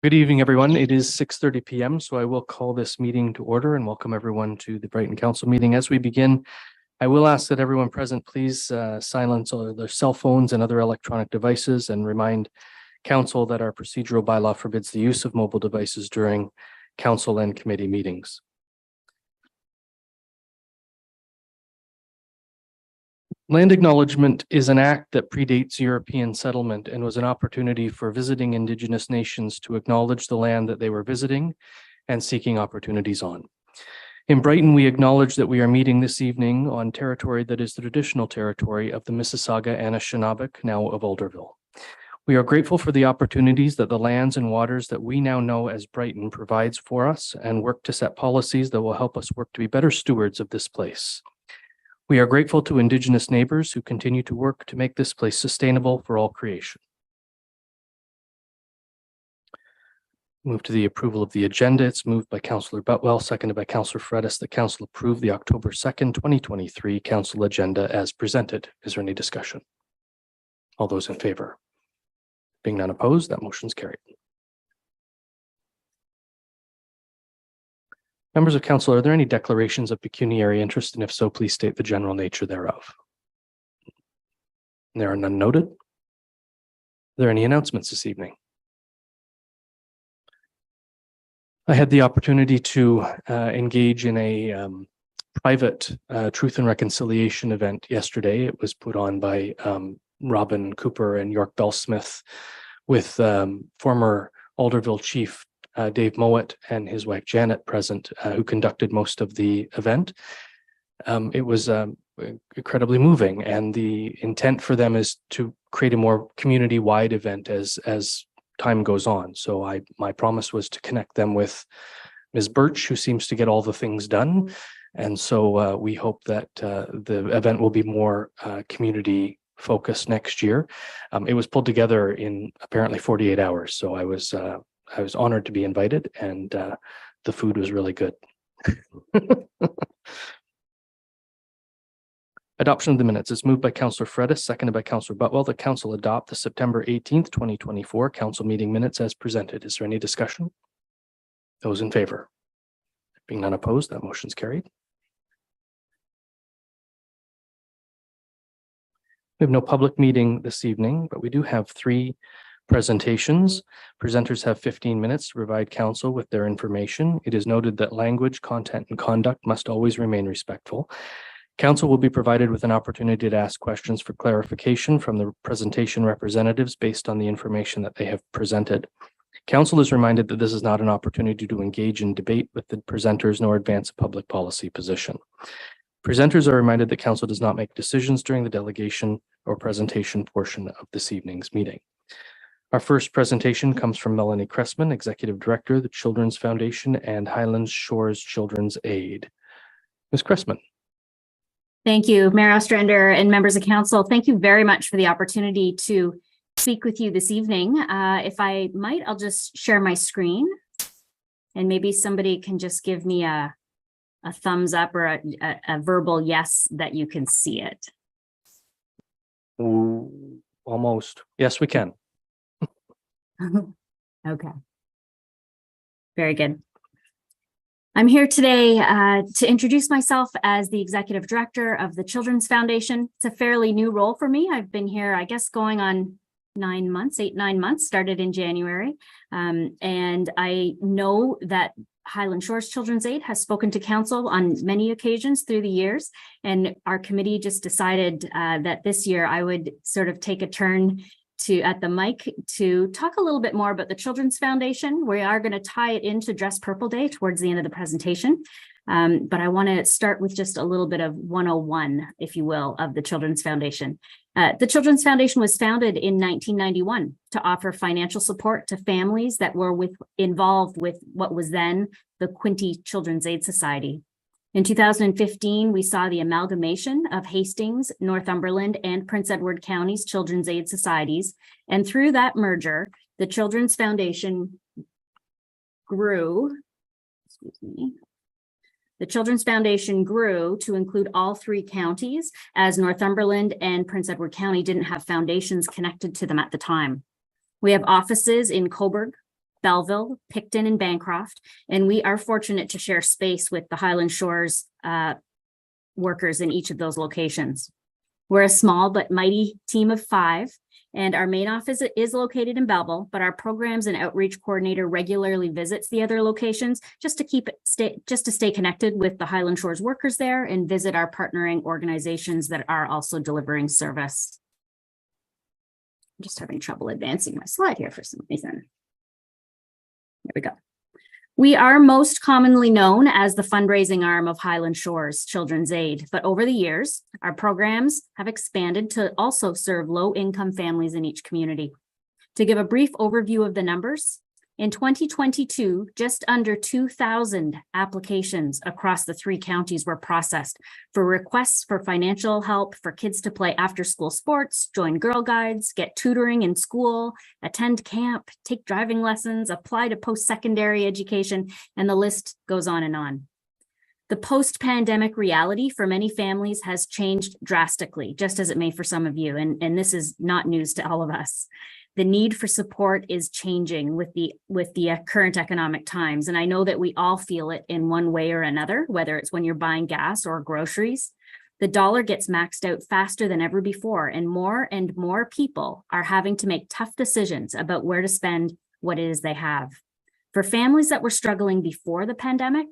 Good evening, everyone. It is 6:30 p.m., so I will call this meeting to order and welcome everyone to the Brighton Council meeting. As we begin, I will ask that everyone present please silence all their cell phones and other electronic devices and remind Council that our procedural bylaw forbids the use of mobile devices during Council and committee meetings. Land acknowledgement is an act that predates European settlement and was an opportunity for visiting Indigenous nations to acknowledge the land that they were visiting and seeking opportunities on. In Brighton, we acknowledge that we are meeting this evening on territory that is the traditional territory of the Mississauga Anishinaabeg, now of Alderville. We are grateful for the opportunities that the lands and waters that we now know as Brighton provides for us and work to set policies that will help us work to be better stewards of this place. We are grateful to Indigenous neighbors who continue to work to make this place sustainable for all creation. Move to the approval of the agenda. It's moved by Councillor Butwell, seconded by Councillor Fredis. The Council approve the October 2nd, 2023 Council agenda as presented. Is there any discussion? All those in favor? Being none opposed, that motion's carried. Members of Council, are there any declarations of pecuniary interest? And if so, please state the general nature thereof. There are none noted. Are there any announcements this evening? I had the opportunity to engage in a private Truth and Reconciliation event yesterday. It was put on by Robin Cooper and York Bell-Smith with former Alderville Chief Dave Mowat and his wife Janet present, who conducted most of the event. It was incredibly moving, and the intent for them is to create a more community-wide event as time goes on. So my promise was to connect them with Ms. Birch, who seems to get all the things done. And so we hope that the event will be more community focused next year. It was pulled together in apparently 48 hours. So I was honored to be invited, and the food was really good. Adoption of the minutes is moved by Councillor Fredis, seconded by Councillor Butwell. The Council adopt the September 18th, 2024 Council meeting minutes as presented. Is there any discussion? Those in favor? Being none opposed, that motion's carried. We have no public meeting this evening, but we do have 3 presentations. Presenters have 15 minutes to provide Council with their information. It is noted that language, content, and conduct must always remain respectful. Council will be provided with an opportunity to ask questions for clarification from the presentation representatives based on the information that they have presented. Council is reminded that this is not an opportunity to engage in debate with the presenters nor advance a public policy position. Presenters are reminded that Council does not make decisions during the delegation or presentation portion of this evening's meeting. Our first presentation comes from Melanie Cressman, Executive Director of the Children's Foundation and Highland Shores Children's Aid. Ms. Cressman. Thank you, Mayor Ostrander and members of Council. Thank you very much for the opportunity to speak with you this evening. If I might, I'll just share my screen, and maybe somebody can just give me a thumbs up or a verbal yes that you can see it. Ooh, almost. Yes, we can. Okay. Very good. I'm here today to introduce myself as the Executive Director of the Children's Foundation. It's a fairly new role for me. I've been here, I guess, going on 9 months, 8-9 months, started in January. And I know that Highland Shores Children's Aid has spoken to Council on many occasions through the years, and our committee just decided that this year I would sort of take a turn at the mic to talk a little bit more about the Children's Foundation. We are going to tie it into Dress Purple Day towards the end of the presentation. But I want to start with just a little bit of 101, if you will, of the Children's Foundation. The Children's Foundation was founded in 1991 to offer financial support to families that were involved with what was then the Quinte Children's Aid Society. In 2015, we saw the amalgamation of Hastings, Northumberland, and Prince Edward County's Children's Aid Societies. And through that merger, the Children's Foundation grew, The Children's Foundation grew to include all 3 counties, as Northumberland and Prince Edward County didn't have foundations connected to them at the time. We have offices in Cobourg, Belleville, Picton, and Bancroft, and we are fortunate to share space with the Highland Shores workers in each of those locations. We're a small but mighty team of 5, and our main office is located in Belleville, but our programs and outreach coordinator regularly visits the other locations just to stay connected with the Highland Shores workers there and visit our partnering organizations that are also delivering service. I'm just having trouble advancing my slide here for some reason. There we go. We are most commonly known as the fundraising arm of Highland Shores Children's Aid, but over the years, our programs have expanded to also serve low-income families in each community. To give a brief overview of the numbers, in 2022, just under 2,000 applications across the 3 counties were processed for requests for financial help for kids to play after-school sports, join Girl Guides, get tutoring in school, attend camp, take driving lessons, apply to post-secondary education, and the list goes on and on. The post-pandemic reality for many families has changed drastically, just as it may for some of you, and this is not news to all of us. The need for support is changing with the current economic times. And I know that we all feel it in one way or another, whether it's when you're buying gas or groceries. The dollar gets maxed out faster than ever before, and more people are having to make tough decisions about where to spend what it is they have. For families that were struggling before the pandemic,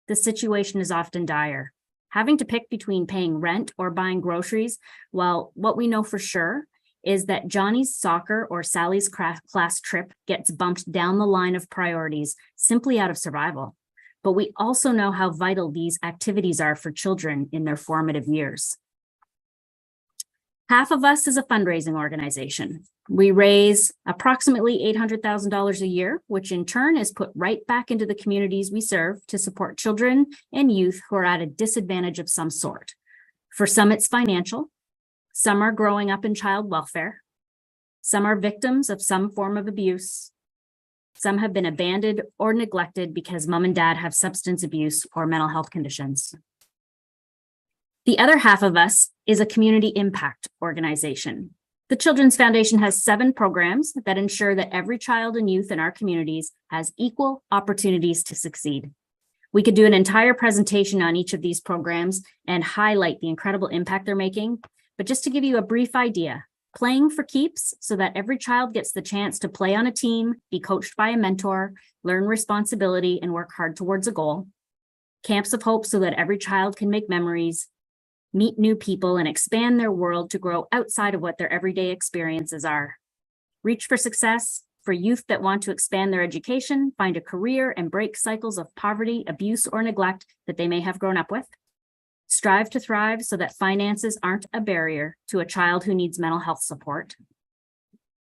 the situation is often dire. Having to pick between paying rent or buying groceries, well, what we know for sure is that Johnny's soccer or Sally's class trip gets bumped down the line of priorities simply out of survival. But we also know how vital these activities are for children in their formative years. Half of us is a fundraising organization. We raise approximately $800,000 a year, which in turn is put right back into the communities we serve to support children and youth who are at a disadvantage of some sort. For some, it's financial. Some are growing up in child welfare. Some are victims of some form of abuse. Some have been abandoned or neglected because mom and dad have substance abuse or mental health conditions. The other half of us is a community impact organization. The Children's Foundation has 7 programs that ensure that every child and youth in our communities has equal opportunities to succeed. We could do an entire presentation on each of these programs and highlight the incredible impact they're making. But just to give you a brief idea, Playing for Keeps, so that every child gets the chance to play on a team, be coached by a mentor, learn responsibility, and work hard towards a goal. Camps of Hope, so that every child can make memories, meet new people, and expand their world to grow outside of what their everyday experiences are. Reach for Success, for youth that want to expand their education, find a career, and break cycles of poverty, abuse, or neglect that they may have grown up with. Strive to Thrive, so that finances aren't a barrier to a child who needs mental health support.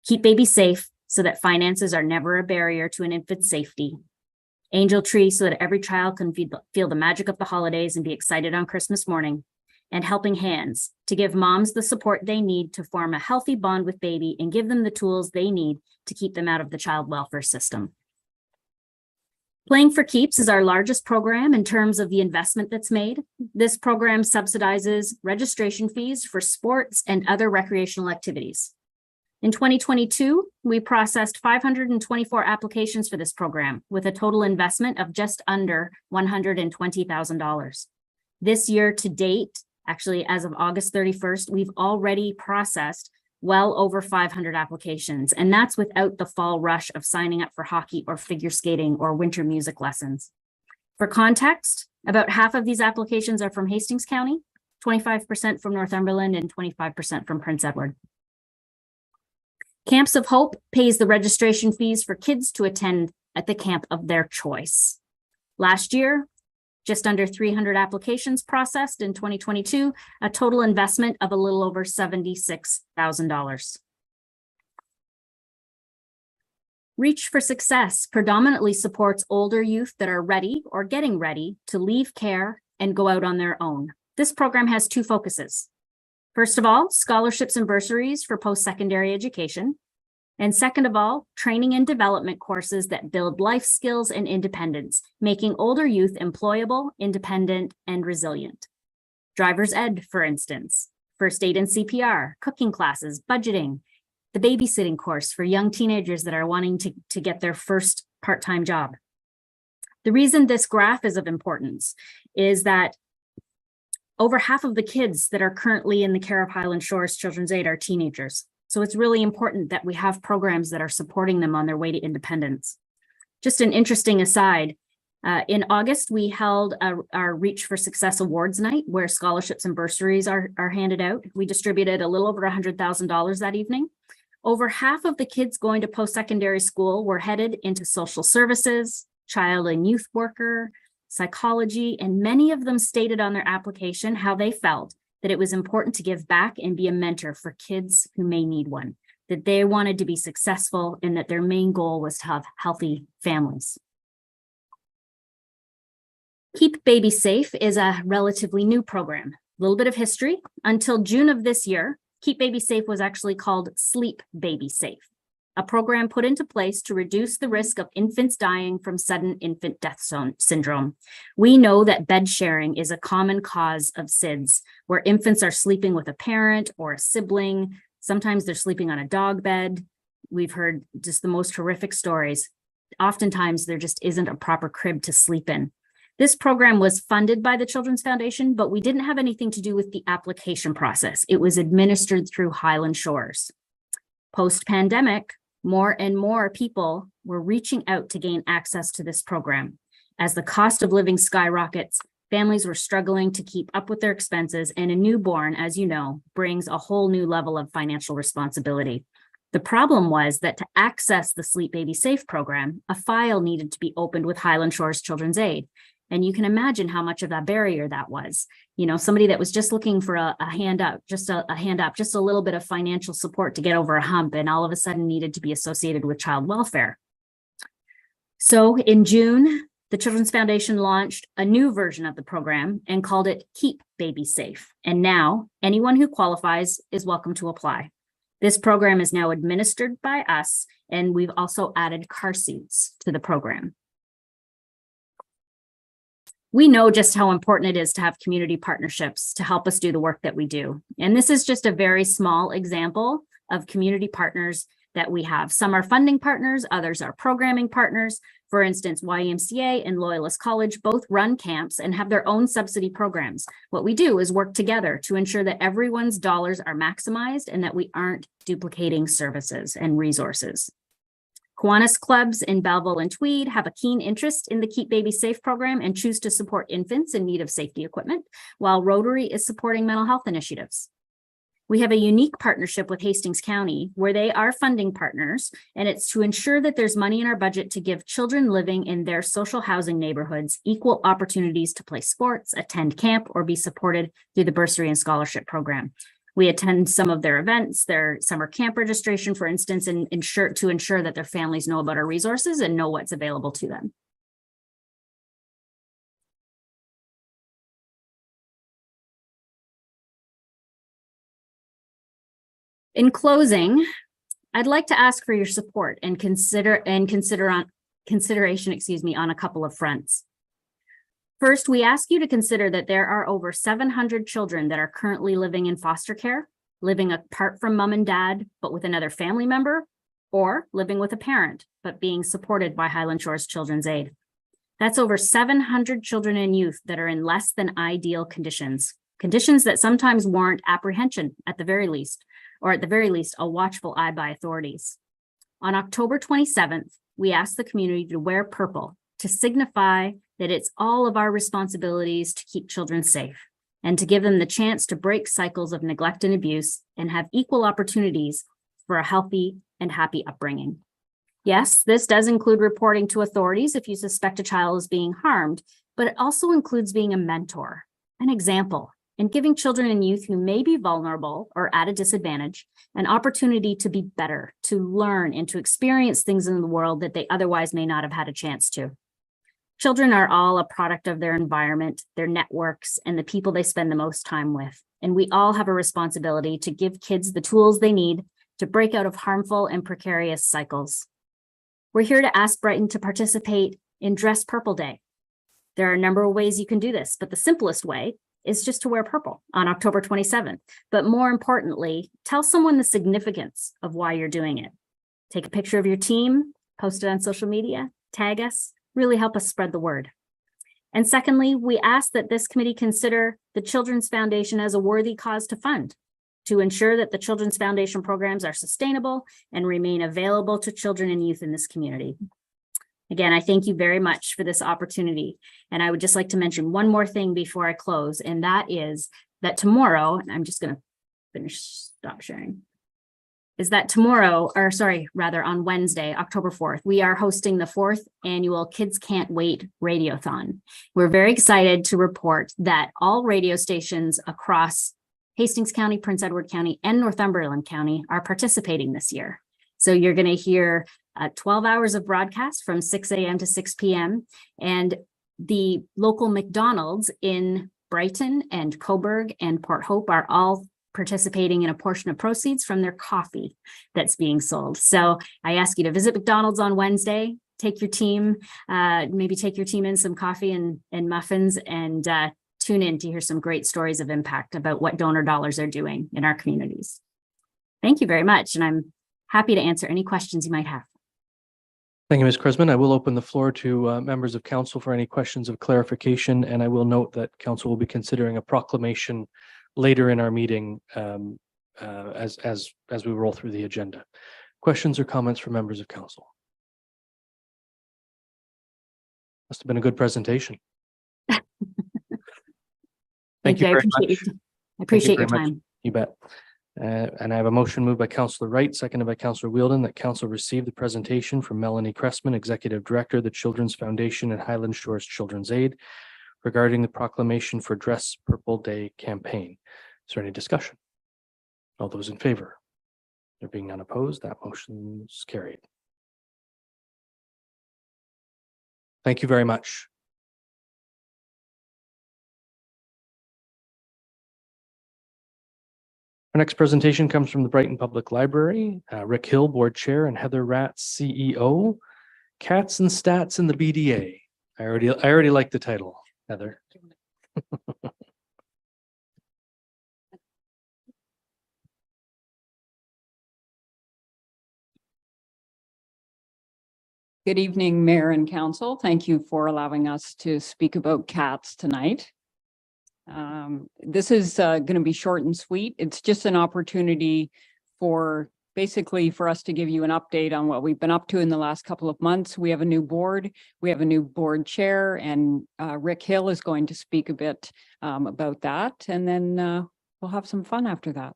Keep Babies Safe, so that finances are never a barrier to an infant's safety. Angel Tree, so that every child can feel the magic of the holidays and be excited on Christmas morning. And Helping Hands, to give moms the support they need to form a healthy bond with baby and give them the tools they need to keep them out of the child welfare system. Playing for Keeps is our largest program in terms of the investment that's made. This program subsidizes registration fees for sports and other recreational activities. In 2022, we processed 524 applications for this program with a total investment of just under $120,000. This year to date, actually as of August 31st, we've already processed well over 500 applications, and that's without the fall rush of signing up for hockey or figure skating or winter music lessons. For context, about half of these applications are from Hastings County, 25% from Northumberland, and 25% from Prince Edward. Camps of Hope pays the registration fees for kids to attend at the camp of their choice. Last year, just under 300 applications processed in 2022, a total investment of a little over $76,000. Reach for Success predominantly supports older youth that are ready or getting ready to leave care and go out on their own. This program has 2 focuses. First of all, scholarships and bursaries for post-secondary education. And second of all, training and development courses that build life skills and independence, making older youth employable, independent, and resilient. Driver's Ed, for instance, first aid and CPR, cooking classes, budgeting, the babysitting course for young teenagers that are wanting to get their first part-time job. The reason this graph is of importance is that over half of the kids that are currently in the care of Highland Shores Children's Aid are teenagers. So it's really important that we have programs that are supporting them on their way to independence. Just an interesting aside, in August, we held our Reach for Success Awards Night, where scholarships and bursaries are handed out. We distributed a little over $100,000 that evening. Over half of the kids going to post-secondary school were headed into social services, child and youth worker, psychology, and many of them stated on their application how they felt that it was important to give back and be a mentor for kids who may need one, that they wanted to be successful and that their main goal was to have healthy families. Keep Baby Safe is a relatively new program. A little bit of history. Until June of this year, Keep Baby Safe was actually called Sleep Baby Safe, a program put into place to reduce the risk of infants dying from sudden infant death syndrome. We know that bed sharing is a common cause of SIDS, where infants are sleeping with a parent or a sibling. Sometimes they're sleeping on a dog bed. We've heard just the most horrific stories. Oftentimes, there just isn't a proper crib to sleep in. This program was funded by the Children's Foundation, but we didn't have anything to do with the application process. It was administered through Highland Shores. Post-pandemic, more and more people were reaching out to gain access to this program. As the cost of living skyrockets, families were struggling to keep up with their expenses, and a newborn, as you know, brings a whole new level of financial responsibility. The problem was that to access the Sleep Baby Safe program, a file needed to be opened with Highland Shores Children's Aid. And you can imagine how much of a barrier that was. You know, somebody that was just looking for a hand up, just a little bit of financial support to get over a hump, and all of a sudden needed to be associated with child welfare. So in June, the Children's Foundation launched a new version of the program and called it Keep Baby Safe. And now anyone who qualifies is welcome to apply. This program is now administered by us, and we've also added car seats to the program. We know just how important it is to have community partnerships to help us do the work that we do. And this is just a very small example of community partners that we have. Some are funding partners, others are programming partners. For instance, YMCA and Loyalist College both run camps and have their own subsidy programs. What we do is work together to ensure that everyone's dollars are maximized and that we aren't duplicating services and resources. Kiwanis clubs in Belleville and Tweed have a keen interest in the Keep Baby Safe program and choose to support infants in need of safety equipment, while Rotary is supporting mental health initiatives. We have a unique partnership with Hastings County where they are funding partners, and it's to ensure that there's money in our budget to give children living in their social housing neighborhoods equal opportunities to play sports, attend camp, or be supported through the bursary and scholarship program. We attend some of their events, their summer camp registration, for instance, and to ensure that their families know about our resources and know what's available to them. In closing, I'd like to ask for your support and consideration on a couple of fronts. First, we ask you to consider that there are over 700 children that are currently living in foster care, living apart from mom and dad, but with another family member, or living with a parent, but being supported by Highland Shores Children's Aid. That's over 700 children and youth that are in less than ideal conditions that sometimes warrant apprehension at the very least, or at the very least, a watchful eye by authorities. On October 27th, we asked the community to wear purple to signify that it's all of our responsibilities to keep children safe and to give them the chance to break cycles of neglect and abuse and have equal opportunities for a healthy and happy upbringing. Yes, this does include reporting to authorities if you suspect a child is being harmed, but it also includes being a mentor, an example, and giving children and youth who may be vulnerable or at a disadvantage an opportunity to be better, to learn, and to experience things in the world that they otherwise may not have had a chance to. Children are all a product of their environment, their networks, and the people they spend the most time with. And we all have a responsibility to give kids the tools they need to break out of harmful and precarious cycles. We're here to ask Brighton to participate in Dress Purple Day. There are a number of ways you can do this, but the simplest way is just to wear purple on October 27th. But more importantly, tell someone the significance of why you're doing it. Take a picture of your team, post it on social media, tag us, really help us spread the word. And secondly, we ask that this committee consider the Children's Foundation as a worthy cause to fund, to ensure that the Children's Foundation programs are sustainable and remain available to children and youth in this community. Again, I thank you very much for this opportunity. And I would just like to mention one more thing before I close, and that is that tomorrow, and I'm just going to stop sharing, is that tomorrow, or sorry, rather on Wednesday, October 4th, we are hosting the 4th annual Kids Can't Wait Radiothon. We're very excited to report that all radio stations across Hastings County, Prince Edward County, and Northumberland County are participating this year. So you're going to hear 12 hours of broadcast from 6 a.m. to 6 p.m. And the local McDonald's in Brighton and Coburg and Port Hope are all participating in a portion of proceeds from their coffee that's being sold. So I ask you to visit McDonald's on Wednesday, take your team, maybe take your team in some coffee and muffins, and tune in to hear some great stories of impact about what donor dollars are doing in our communities. Thank you very much. And I'm happy to answer any questions you might have. Thank you, Ms. Cressman. I will open the floor to members of council for any questions of clarification, and I will note that council will be considering a proclamation later in our meeting as we roll through the agenda. Questions or comments from members of council? Must have been a good presentation. Thank you very much. I appreciate your time. You bet. And I have a motion moved by Councillor Wright, seconded by Councillor Wheeldon, that council receive the presentation from Melanie Cressman, Executive Director of the Children's Foundation and Highland Shores Children's Aid, regarding the proclamation for Dress Purple Day campaign. Is there any discussion? All those in favor? There being none opposed, that motion is carried. Thank you very much. Our next presentation comes from the Brighton Public Library. Rick Hill, Board Chair, and Heather Ratz, CEO. Cats and Stats in the BDA. I already like the title, Heather. Good evening, Mayor and Council. Thank you for allowing us to speak about cats tonight. This is going to be short and sweet. It's just an opportunity for us to give you an update on what we've been up to in the last couple of months. We have a new board. We have a new board chair, and Rick Hill is going to speak a bit about that. And then we'll have some fun after that.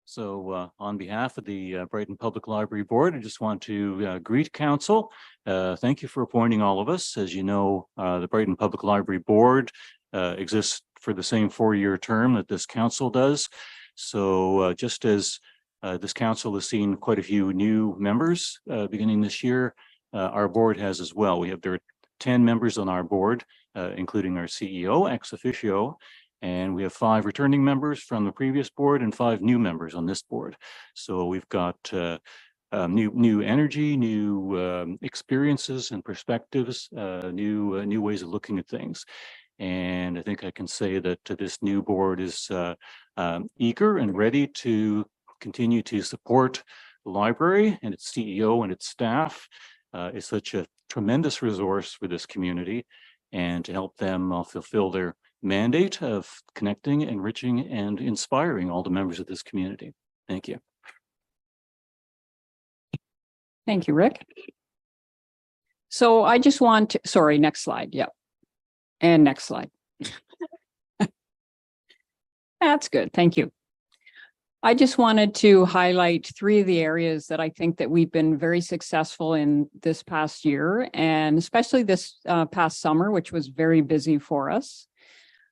So on behalf of the Brighton Public Library Board, I just want to greet Council. Thank you for appointing all of us. As you know, the Brighton Public Library Board exists for the same 4-year term that this Council does. So just as this Council has seen quite a few new members beginning this year, our board has as well. There are 10 members on our board, including our CEO, ex officio. And we have 5 returning members from the previous board and 5 new members on this board. So we've got new energy, new experiences and perspectives, new ways of looking at things. And I think I can say that this new board is eager and ready to continue to support the library and its CEO and its staff. It's such a tremendous resource for this community, and to help them fulfill their mandate of connecting, enriching, and inspiring all the members of this community. Thank you. Thank you, Rick. So I just want to, sorry, next slide. Yep. And next slide. That's good. Thank you. I just wanted to highlight 3 of the areas that I think that we've been very successful in this past year, and especially this past summer, which was very busy for us.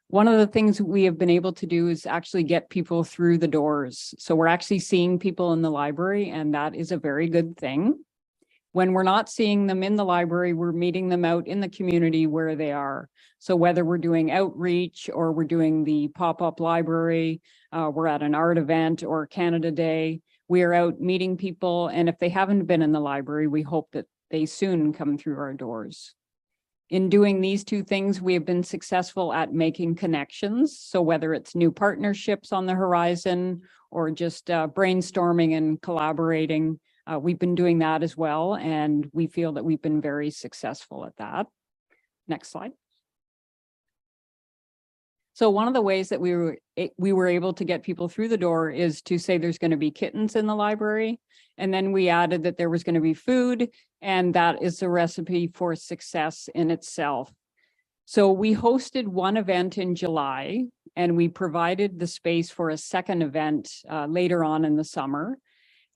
One of the things we have been able to do is actually get people through the doors. So we're actually seeing people in the library, and that is a very good thing. When we're not seeing them in the library, we're meeting them out in the community where they are. So whether we're doing outreach or we're doing the pop-up library, we're at an art event or Canada Day, we are out meeting people. And if they haven't been in the library, we hope that they soon come through our doors. In doing these 2 things, we have been successful at making connections. So whether it's new partnerships on the horizon or just brainstorming and collaborating, We've been doing that as well, and we feel that we've been very successful at that. Next slide. So one of the ways that we were able to get people through the door is to say there's going to be kittens in the library. And then we added that there was going to be food, and that is a recipe for success in itself. So we hosted one event in July, and we provided the space for a second event later on in the summer.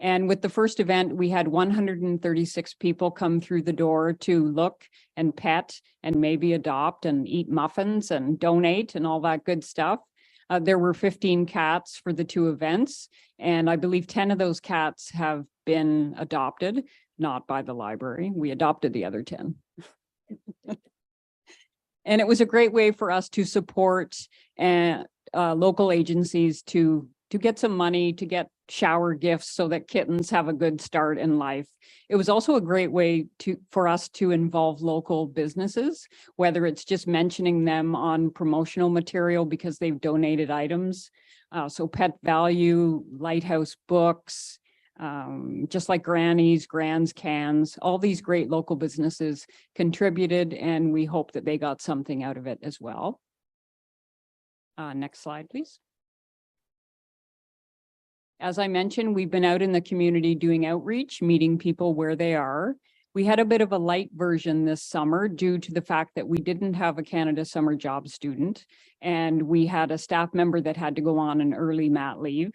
And with the first event, we had 136 people come through the door to look and pet and maybe adopt and eat muffins and donate and all that good stuff. There were 15 cats for the two events, and I believe 10 of those cats have been adopted, not by the library. We adopted the other 10. And it was a great way for us to support local agencies to get some money, to get shower gifts so that kittens have a good start in life. It was also a great way for us to involve local businesses, whether it's just mentioning them on promotional material because they've donated items. So Pet Value, Lighthouse Books, just like Granny's, Grand's Cans, all these great local businesses contributed, and we hope that they got something out of it as well. Next slide, please. As I mentioned, we've been out in the community doing outreach, meeting people where they are. We had a bit of a light version this summer due to the fact that we didn't have a Canada Summer Job student, and we had a staff member that had to go on an early mat leave.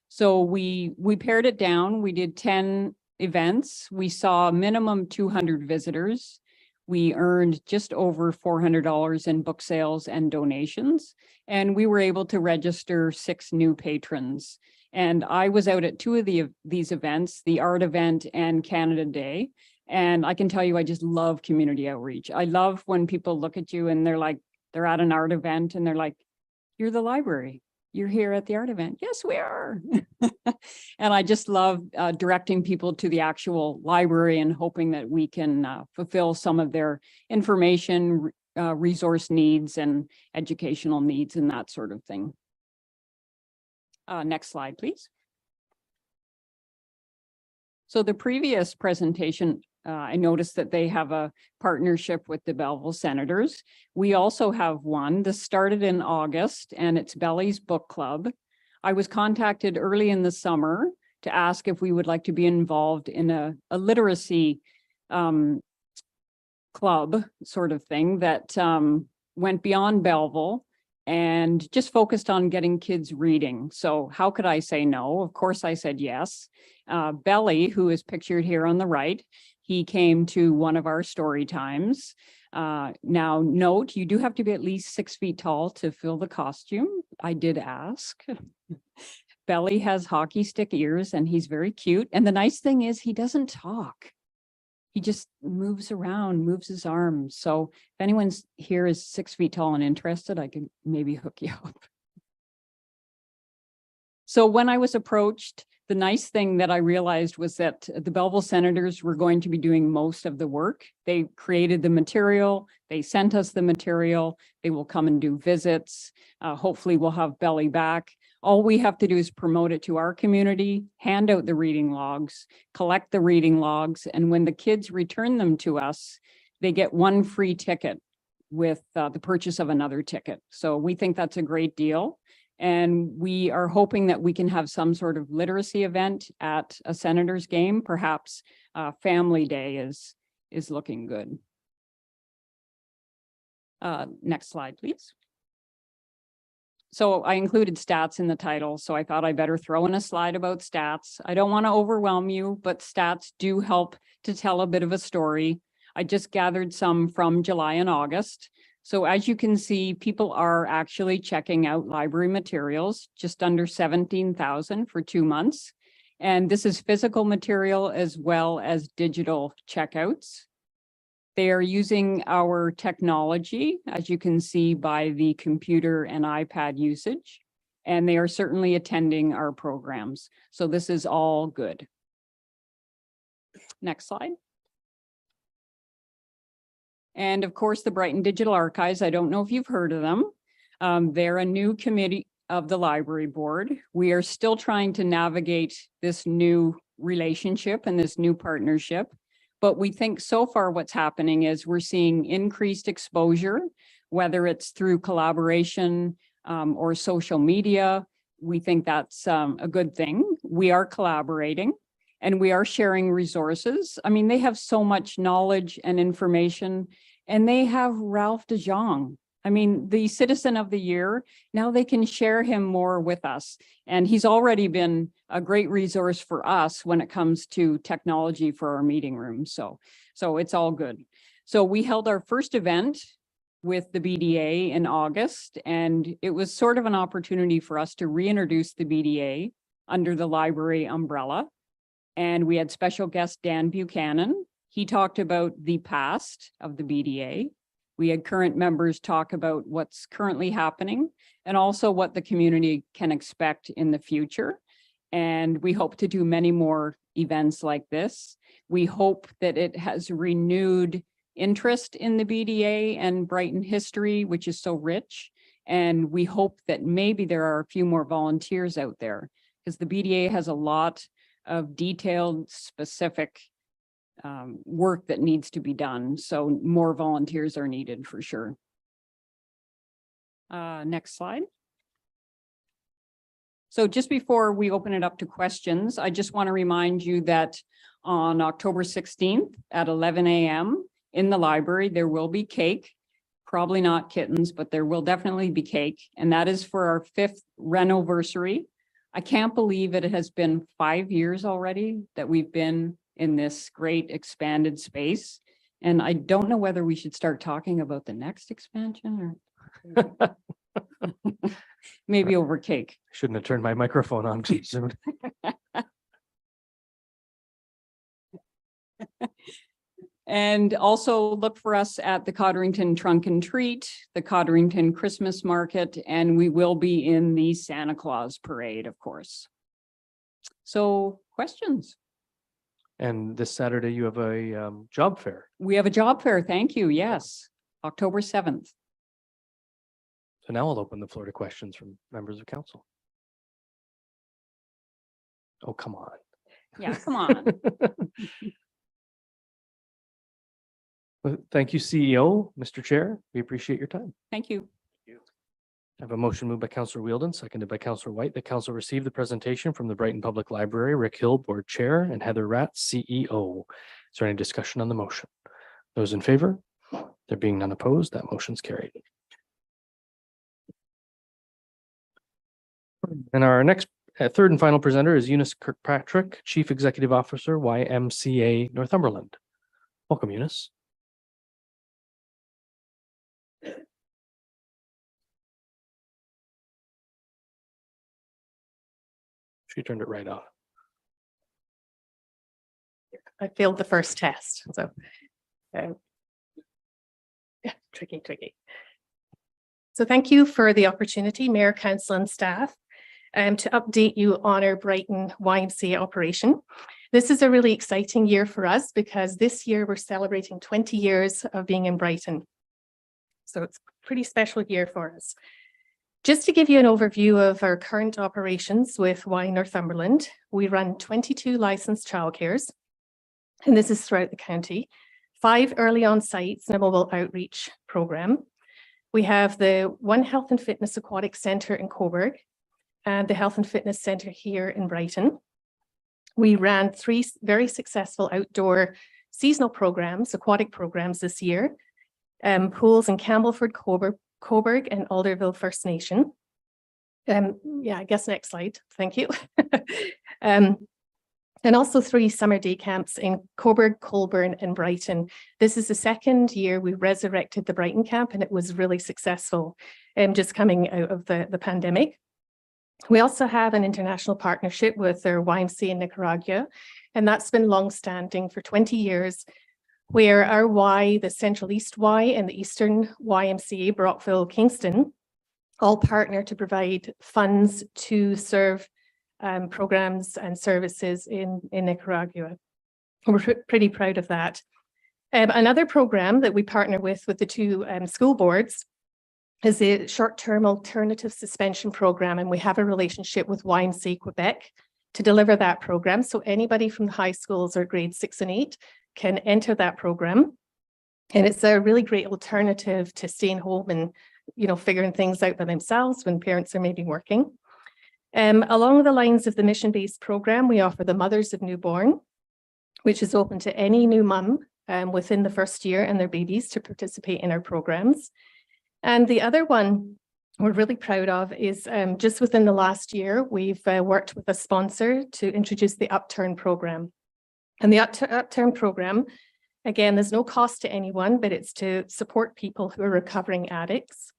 So we pared it down. We did 10 events. We saw minimum 200 visitors. We earned just over $400 in book sales and donations, and we were able to register 6 new patrons. And I was out at 2 of these events, the art event and Canada Day. And I can tell you, I just love community outreach. I love when people look at you and they're at an art event and they're like, you're the library. You're here at the art event. Yes, we are. And I just love directing people to the actual library and hoping that we can fulfill some of their information, resource needs and educational needs and that sort of thing. Next slide, please. So the previous presentation, I noticed that they have a partnership with the Belleville Senators. We also have one. This started in August, and it's Belly's Book Club. I was contacted early in the summer to ask if we would like to be involved in a literacy club sort of thing that went beyond Belleville and just focused on getting kids reading. So how could I say no? Of course I said yes. Belly, who is pictured here on the right, he came to one of our story times. Now note, you do have to be at least 6 feet tall to fill the costume. I did ask. Belly has hockey stick ears and he's very cute. And the nice thing is he doesn't talk. He just moves around, moves his arms. So if anyone's here is 6 feet tall and interested, I can maybe hook you up. So when I was approached, the nice thing that I realized was that the Belleville Senators were going to be doing most of the work. They created the material, they sent us the material, they will come and do visits. Hopefully we'll have Belly back. All we have to do is promote it to our community, hand out the reading logs, collect the reading logs, and when the kids return them to us, they get 1 free ticket with the purchase of another ticket. So we think that's a great deal. And we are hoping that we can have some sort of literacy event at a Senators game. Perhaps Family Day is looking good. Next slide, please. So I included stats in the title, so I thought I better throw in a slide about stats. I don't want to overwhelm you, but stats do help to tell a bit of a story. I just gathered some from July and August. So as you can see, people are actually checking out library materials, just under 17,000 for 2 months. And this is physical material as well as digital checkouts. They are using our technology, as you can see by the computer and iPad usage, and they are certainly attending our programs. So this is all good. Next slide. And of course, the Brighton Digital Archives, I don't know if you've heard of them. They're a new committee of the library board. We are still trying to navigate this new relationship and this new partnership. But we think so far what's happening is we're seeing increased exposure, whether it's through collaboration or social media. We think that's a good thing. We are collaborating and we are sharing resources. I mean, they have so much knowledge and information, and they have Ralph de Jong. I mean, the Citizen of the Year, now they can share him more with us. And he's already been a great resource for us when it comes to technology for our meeting rooms. So it's all good. So we held our first event with the BDA in August, and it was sort of an opportunity for us to reintroduce the BDA under the library umbrella. And we had special guest Dan Buchanan. He talked about the past of the BDA. We had current members talk about what's currently happening and also what the community can expect in the future. And we hope to do many more events like this. We hope that it has renewed interest in the BDA and Brighton history, which is so rich. And we hope that maybe there are a few more volunteers out there, because the BDA has a lot of detailed, specific work that needs to be done. So more volunteers are needed for sure. Next slide. So just before we open it up to questions, I just want to remind you that on October 16th at 11 a.m. in the library, there will be cake, probably not kittens, but there will definitely be cake. And that is for our 5th renoversary. I can't believe it has been 5 years already that we've been in this great expanded space. And I don't know whether we should start talking about the next expansion or maybe over cake. Shouldn't have turned my microphone on too soon. And also look for us at the Codrington Trunk and Treat, the Codrington Christmas Market, and we will be in the Santa Claus Parade, of course. So questions? And this Saturday you have a job fair. We have a job fair. Thank you. Yes. October 7th. So now I'll open the floor to questions from members of council. Oh, come on. Yeah, come on. Well, thank you, CEO, Mr. Chair. We appreciate your time. Thank you. I have a motion moved by Councillor Wheeldon, seconded by Councillor White, that council receive the presentation from the Brighton Public Library, Rick Hill, Board Chair, and Heather Ratz, CEO. Is there any discussion on the motion? Those in favor? There being none opposed, that motion's carried. And our next, third and final presenter is Eunice Kirkpatrick, Chief Executive Officer, YMCA Northumberland. Welcome, Eunice. She turned it right off. I failed the first test, so yeah, tricky. So thank you for the opportunity, Mayor, Council and staff, to update you on our Brighton YMCA operation. This is a really exciting year for us because this year we're celebrating 20 years of being in Brighton. So it's a pretty special year for us. Just to give you an overview of our current operations with Y Northumberland, we run 22 licensed childcares, and this is throughout the county, 5 early on sites and a mobile outreach program. We have the One Health and Fitness Aquatic Centre in Coburg and the Health and Fitness Centre here in Brighton. We ran 3 very successful outdoor seasonal programs, aquatic programs this year, pools in Campbellford, Coburg and Alderville First Nation. Yeah, I guess next slide. Thank you. And also 3 summer day camps in Coburg, Colburn and Brighton. This is the second year we resurrected the Brighton camp and it was really successful just coming out of the pandemic. We also have an international partnership with our YMCA in Nicaragua, and that's been long-standing for 20 years, where our Y, the Central East Y and the Eastern YMCA, Brockville, Kingston, all partner to provide funds to serve programs and services in Nicaragua. We're pretty proud of that. Another program that we partner with the 2 school boards is the short-term alternative suspension program, and we have a relationship with YMCA Quebec to deliver that program. So anybody from the high schools or grades 6 and 8 can enter that program. And it's a really great alternative to staying home and, you know, figuring things out by themselves when parents are maybe working. Along the lines of the mission-based program, we offer the Mothers of Newborn, which is open to any new mum within the first year and their babies to participate in our programs. And the other one we're really proud of is just within the last year, we've worked with a sponsor to introduce the Upturn program. And the Upturn program, again, there's no cost to anyone, but it's to support people who are recovering addicts.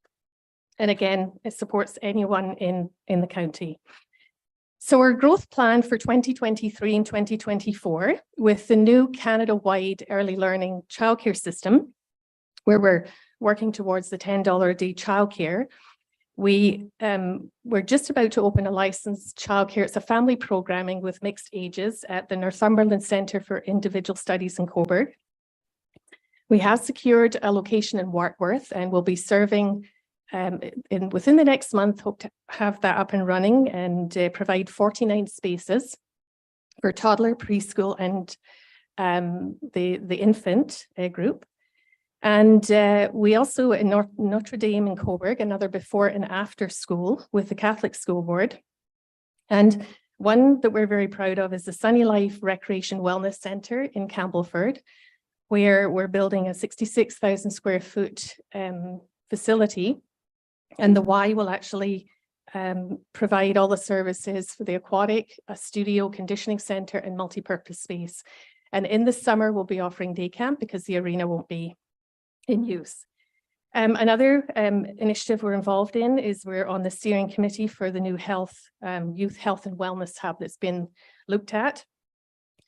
And again, it supports anyone in the county. So our growth plan for 2023 and 2024 with the new Canada-wide early learning childcare system, where we're working towards the $10 a day childcare, we're just about to open a licensed childcare. It's a family programming with mixed ages at the Northumberland Centre for Individual Studies in Coburg. We have secured a location in Warkworth and we'll be serving within the next month, hope to have that up and running and provide 49 spaces for toddler, preschool and the infant group. And we also in Notre Dame in Coburg, another before and after school with the Catholic School Board. And one that we're very proud of is the Sunny Life Recreation Wellness Centre in Campbellford, where we're building a 66,000 square foot facility. And the Y will actually provide all the services for the aquatic, a studio, conditioning centre and multi-purpose space. And in the summer, we'll be offering day camp because the arena won't be in use. Another initiative we're involved in is we're on the steering committee for the new youth health and wellness hub that's been looked at.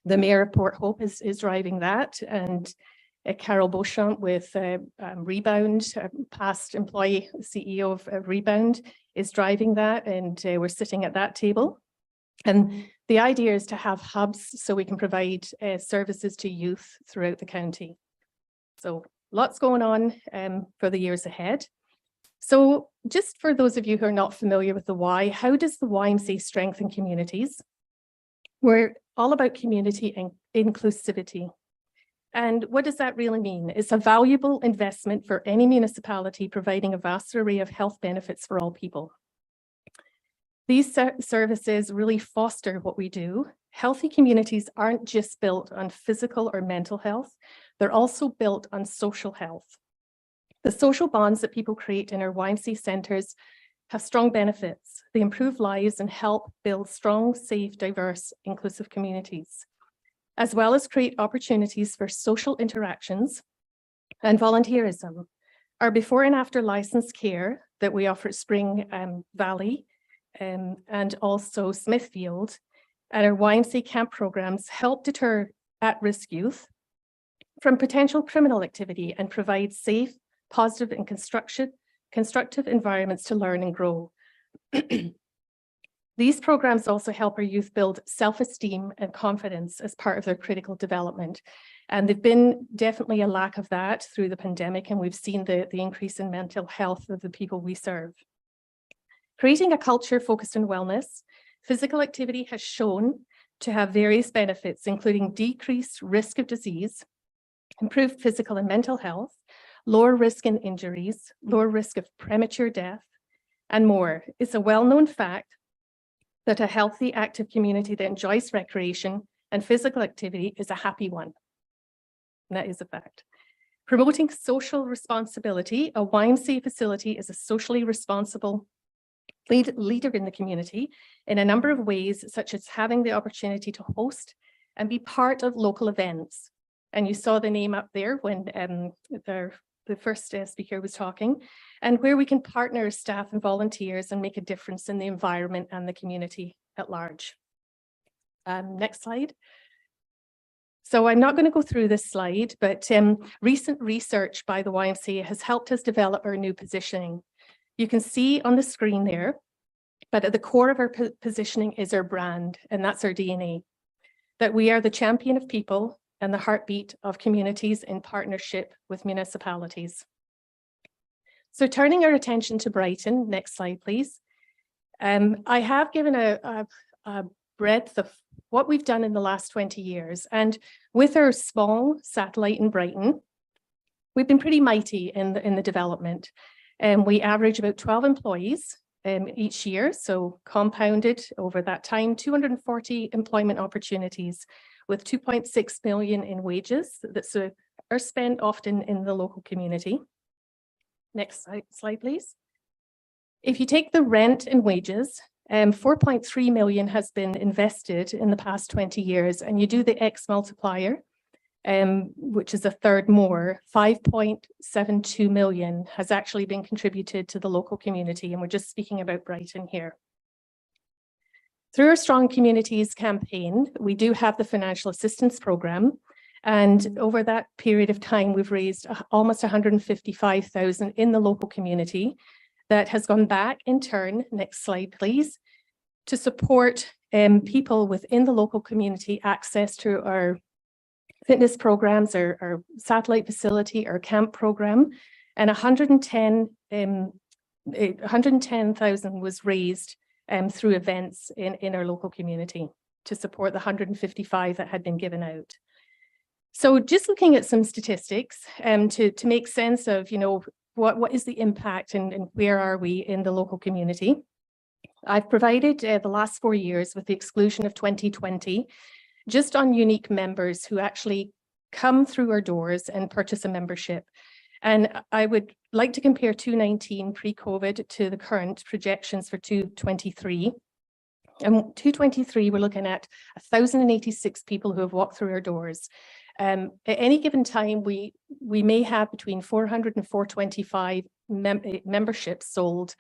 The Mayor of Port Hope is driving that, and Carol Beauchamp with Rebound, past employee CEO of Rebound, is driving that, and we're sitting at that table. And the idea is to have hubs so we can provide services to youth throughout the county. So lots going on for the years ahead. So just for those of you who are not familiar with the Y, how does the YMCA strengthen communities? We're all about community and inclusivity. And what does that really mean? It's a valuable investment for any municipality, providing a vast array of health benefits for all people. These services really foster what we do. Healthy communities aren't just built on physical or mental health, they're also built on social health. The social bonds that people create in our YMCA centres have strong benefits. They improve lives and help build strong, safe, diverse, inclusive communities, as well as create opportunities for social interactions and volunteerism. Our before and after licensed care that we offer at Spring Valley and also Smithfield and our YMCA camp programs help deter at-risk youth from potential criminal activity and provide safe, positive and constructive environments to learn and grow. These programs also help our youth build self-esteem and confidence as part of their critical development. And there've been definitely a lack of that through the pandemic, and we've seen the increase in mental health of the people we serve. Creating a culture focused on wellness, physical activity has shown to have various benefits, including decreased risk of disease, improved physical and mental health, lower risk in injuries, lower risk of premature death, and more. It's a well-known fact that a healthy, active community that enjoys recreation and physical activity is a happy one. And that is a fact. Promoting social responsibility, a YMCA facility is a socially responsible leader in the community in a number of ways, such as having the opportunity to host and be part of local events. And you saw the name up there when the first speaker was talking, and where we can partner as staff and volunteers and make a difference in the environment and the community at large. Next slide. So I'm not going to go through this slide, but recent research by the YMCA has helped us develop our new positioning. You can see on the screen there, but at the core of our positioning is our brand, and that's our DNA, that we are the champion of people and the heartbeat of communities in partnership with municipalities. So turning our attention to Brighton, next slide, please. I have given a breadth of what we've done in the last 20 years. And with our small satellite in Brighton, we've been pretty mighty in the development. We average about 12 employees each year, so compounded over that time, 240 employment opportunities with 2.6 million in wages that are spent often in the local community. Next slide, please. If you take the rent and wages, 4.3 million has been invested in the past 20 years, and you do the X multiplier, which is a third more, 5.72 million has actually been contributed to the local community, and we're just speaking about Brighton here. Through our Strong Communities campaign, we do have the financial assistance program, and over that period of time, we've raised almost 155,000 in the local community that has gone back in turn, next slide please, to support people within the local community access to our fitness programs, our satellite facility, our camp program, and 110,000 was raised through events in our local community to support the 155 that had been given out. So just looking at some statistics to make sense of, what is the impact and where are we in the local community? I've provided the last 4 years with the exclusion of 2020, just on unique members who actually come through our doors and purchase a membership. And I would like to compare 2019 pre-COVID to the current projections for 2023. And 2023, we're looking at 1,086 people who have walked through our doors. At any given time, we may have between 400 and 425 memberships sold,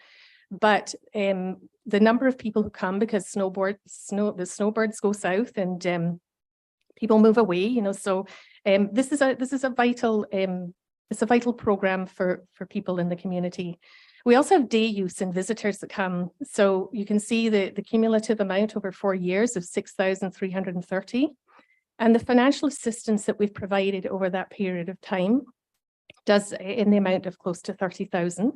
but the number of people who come because the snowbirds go south and people move away, so this is a vital program for people in the community. We also have day use and visitors that come. So you can see the cumulative amount over 4 years of 6,330. And the financial assistance that we've provided over that period of time does in the amount of close to 30,000.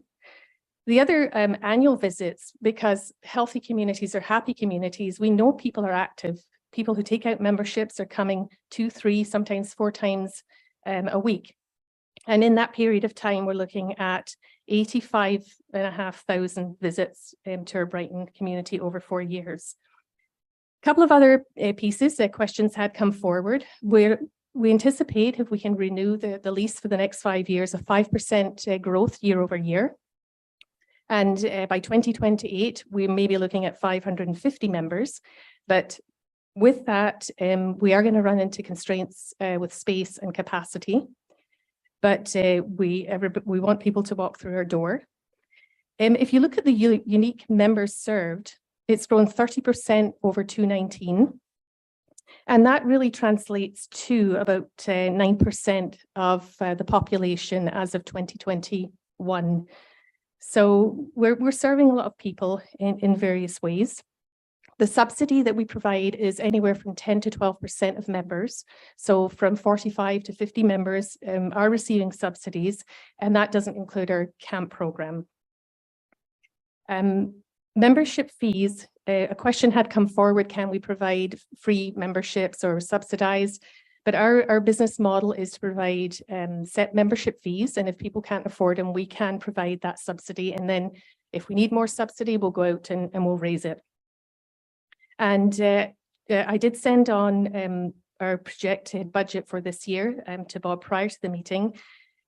The other annual visits, because healthy communities are happy communities, we know people are active. People who take out memberships are coming 2, 3, sometimes 4 times a week. And in that period of time, we're looking at 85,500 visits to our Brighton community over 4 years. A couple of other pieces, questions had come forward where we anticipate if we can renew the lease for the next 5 years, a 5% growth year over year. And by 2028, we may be looking at 550 members. But with that, we are going to run into constraints with space and capacity. But we want people to walk through our door. If you look at the unique members served, it's grown 30% over 2019. And that really translates to about 9% of the population as of 2021. So we're serving a lot of people in various ways. The subsidy that we provide is anywhere from 10 to 12% of members. So from 45 to 50 members are receiving subsidies, and that doesn't include our camp program. Membership fees, a question had come forward, can we provide free memberships or subsidized? But our business model is to provide set membership fees, and if people can't afford them, we can provide that subsidy. And then if we need more subsidy, we'll go out and we'll raise it. And I did send on our projected budget for this year to Bob prior to the meeting.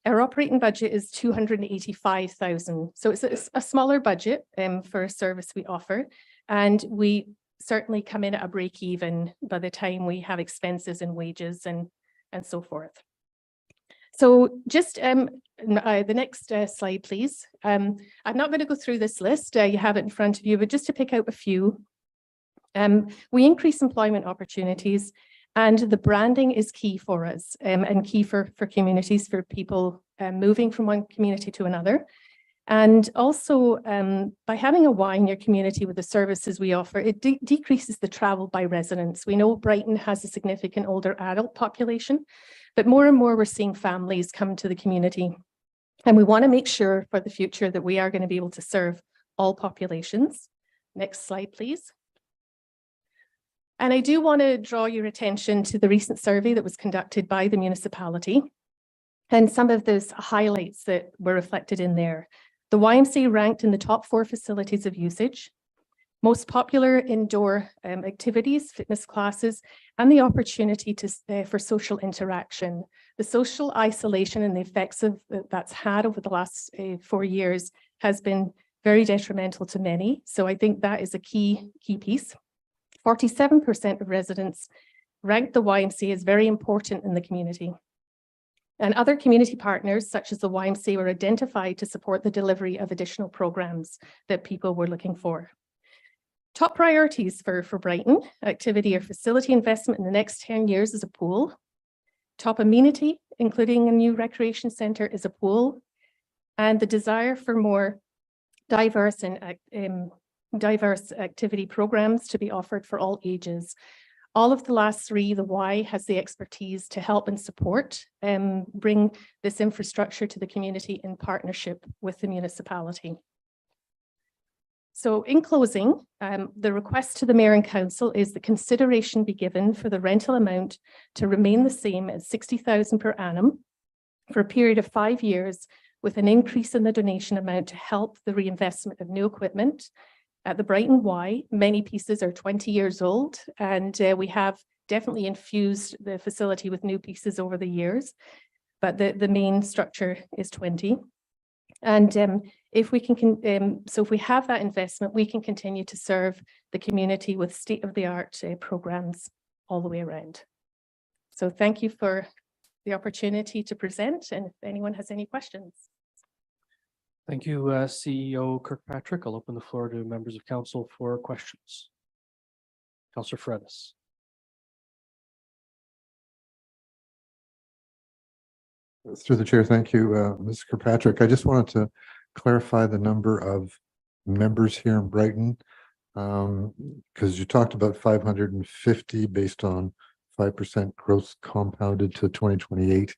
Our operating budget is 285,000. So it's a smaller budget for a service we offer. And we certainly come in at a break even by the time we have expenses and wages and so forth. So just the next slide, please. I'm not going to go through this list. You have it in front of you, but just to pick out a few. We increase employment opportunities, and the branding is key for us and key for communities, for people moving from one community to another. And also by having a Y in your community with the services we offer, it decreases the travel by residents. We know Brighton has a significant older adult population, but more and more we're seeing families come to the community. And we want to make sure for the future that we are going to be able to serve all populations. Next slide, please. And I do want to draw your attention to the recent survey that was conducted by the municipality and some of those highlights that were reflected in there. The YMCA ranked in the top 4 facilities of usage, most popular indoor activities, fitness classes, and the opportunity for social interaction. The social isolation and the effects of that's had over the last 4 years has been very detrimental to many. So I think that is a key piece. 47% of residents ranked the YMCA as very important in the community. And other community partners, such as the YMCA, were identified to support the delivery of additional programs that people were looking for. Top priorities for Brighton: activity or facility investment in the next 10 years is a pool. Top amenity, including a new recreation centre, is a pool. And the desire for more diverse activity programs to be offered for all ages. All of the last 3, the Y has the expertise to help and support and bring this infrastructure to the community in partnership with the municipality. So in closing, the request to the Mayor and Council is that consideration be given for the rental amount to remain the same at 60,000 per annum for a period of 5 years, with an increase in the donation amount to help the reinvestment of new equipment. At the Brighton Y, many pieces are 20 years old, and we have definitely infused the facility with new pieces over the years, but the main structure is 20. And if we have that investment, we can continue to serve the community with state-of-the-art programs all the way around. So thank you for the opportunity to present, and if anyone has any questions. Thank you, CEO Kirkpatrick. I'll open the floor to members of council for questions. Councillor Fredis. Through the chair, thank you, Ms. Kirkpatrick. I just wanted to clarify the number of members here in Brighton, because you talked about 550 based on 5% growth compounded to 2028.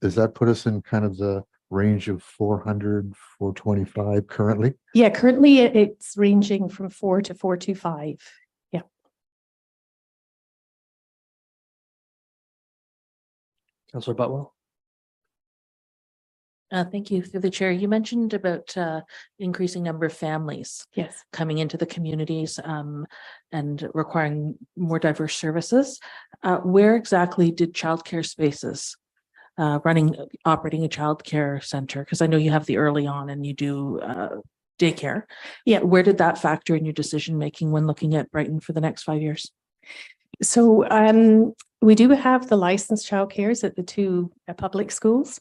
Does that put us in kind of the range of 400, 425 currently? Yeah, currently it's ranging from 4 to 425. Yeah. Councillor Butwell. Thank you. Through the chair, you mentioned about increasing number of families Yes. coming into the communities and requiring more diverse services. Where exactly did childcare spaces operating a childcare center? Because I know you have the early on and you do daycare. Yeah, where did that factor in your decision making when looking at Brighton for the next 5 years? So we do have the licensed childcares at the 2 public schools,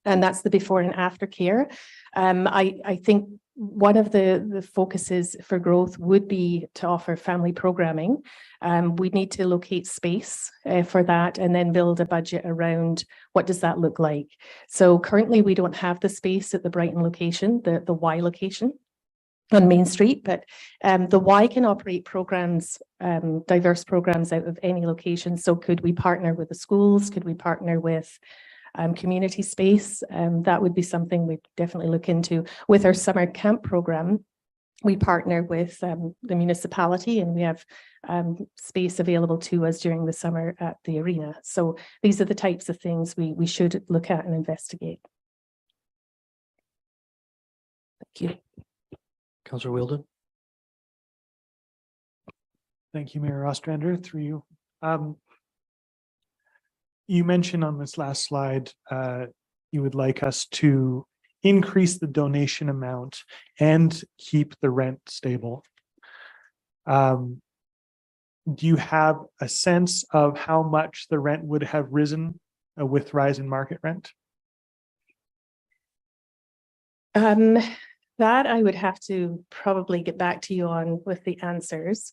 and that's the before and after care. I think one of the focuses for growth would be to offer family programming. We need to locate space for that and then build a budget around what does that look like. So currently we don't have the space at the Brighton location, the Y location on Main Street, but the Y can operate programs, diverse programs out of any location. So could we partner with the schools? Could we partner with community space? That would be something we'd definitely look into. With our summer camp program, we partner with the municipality, and we have space available to us during the summer at the arena. So these are the types of things we should look at and investigate. Thank you. Councillor Wheeldon. Thank you, Mayor Ostrander. Through you. You mentioned on this last slide, you would like us to increase the donation amount and keep the rent stable. Do you have a sense of how much the rent would have risen with rise in market rent? That I would have to probably get back to you on with the answers.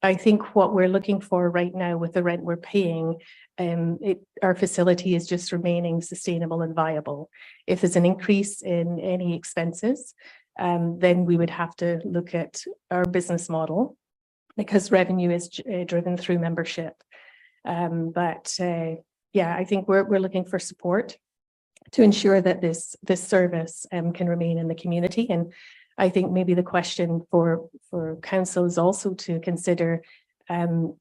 I think what we're looking for right now with the rent we're paying, our facility is just remaining sustainable and viable. If there's an increase in any expenses, then we would have to look at our business model, because revenue is driven through membership. Yeah, I think we're looking for support to ensure that this service can remain in the community. And I think maybe the question for council is also to consider or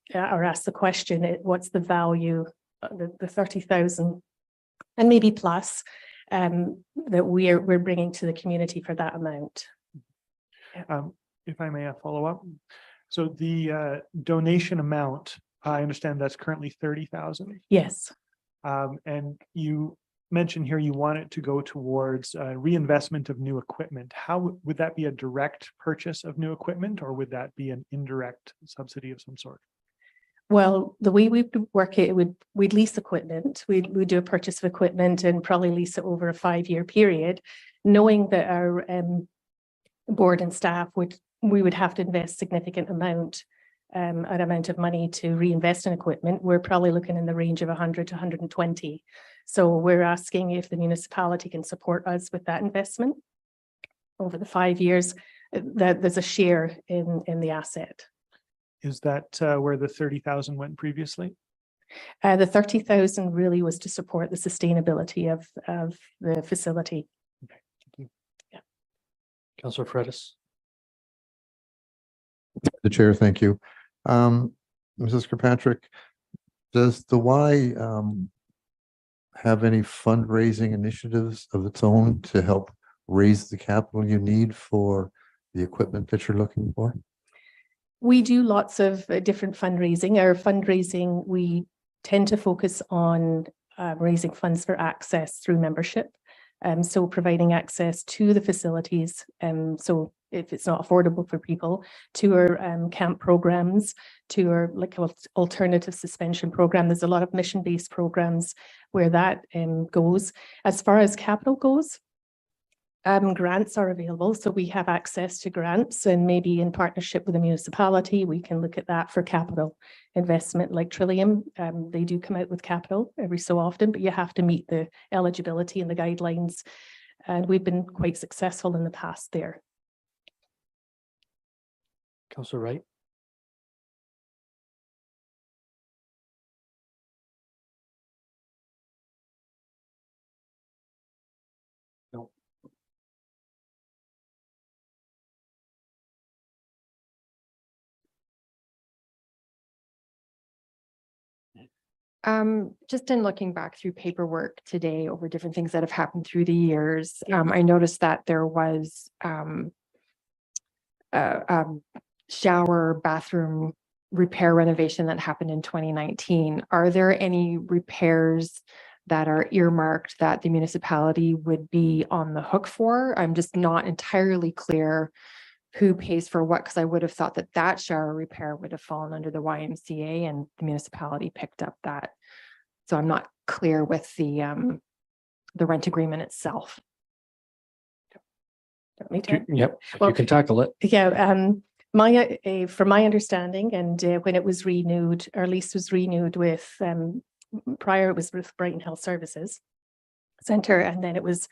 ask the question, what's the value, the 30,000 and maybe plus that we're bringing to the community for that amount. If I may follow up. So the donation amount, I understand that's currently 30,000. Yes. And you mentioned here you want it to go towards reinvestment of new equipment. How would that be a direct purchase of new equipment, or would that be an indirect subsidy of some sort? Well, the way we would work it, we'd lease equipment. We'd do a purchase of equipment and probably lease it over a 5-year period, knowing that our board and staff we would have to invest significant amount of money to reinvest in equipment. We're probably looking in the range of 100 to 120. So we're asking if the municipality can support us with that investment over the 5 years, that there's a share in the asset. Is that where the 30,000 went previously? The 30,000 really was to support the sustainability of the facility. Okay, thank you. Yeah. Councillor Fredis. The chair, thank you. Mrs. Kirkpatrick, does the Y have any fundraising initiatives of its own to help raise the capital you need for the equipment that you're looking for? We do lots of different fundraising. Our fundraising, we tend to focus on raising funds for access through membership. So providing access to the facilities. So if it's not affordable for people, to our camp programs, to our alternative suspension program. There's a lot of mission-based programs where that goes. As far as capital goes, grants are available. So we have access to grants, and maybe in partnership with the municipality, we can look at that for capital investment like Trillium. They do come out with capital every so often, but you have to meet the eligibility and the guidelines. And we've been quite successful in the past there. Councillor Wright. No. Just in looking back through paperwork today over different things that have happened through the years, I noticed that there was shower bathroom repair renovation that happened in 2019. Are there any repairs that are earmarked that the municipality would be on the hook for? I'm just not entirely clear who pays for what, because I would have thought that that shower repair would have fallen under the YMCA and the municipality picked up that. So I'm not clear with the rent agreement itself. Yep, Well, you can tackle it. Yeah, from my understanding, and when it was renewed, our lease was renewed with, prior it was with Brighton Health Services Centre, and then it was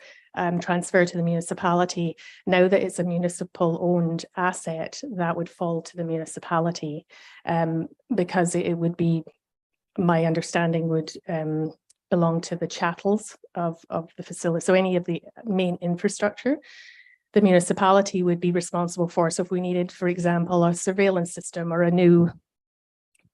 transferred to the municipality. Now that it's a municipal owned asset, that would fall to the municipality, because it would be, my understanding would belong to the chattels of the facility. So any of the main infrastructure, the municipality would be responsible for. So if we needed, for example, a surveillance system or a new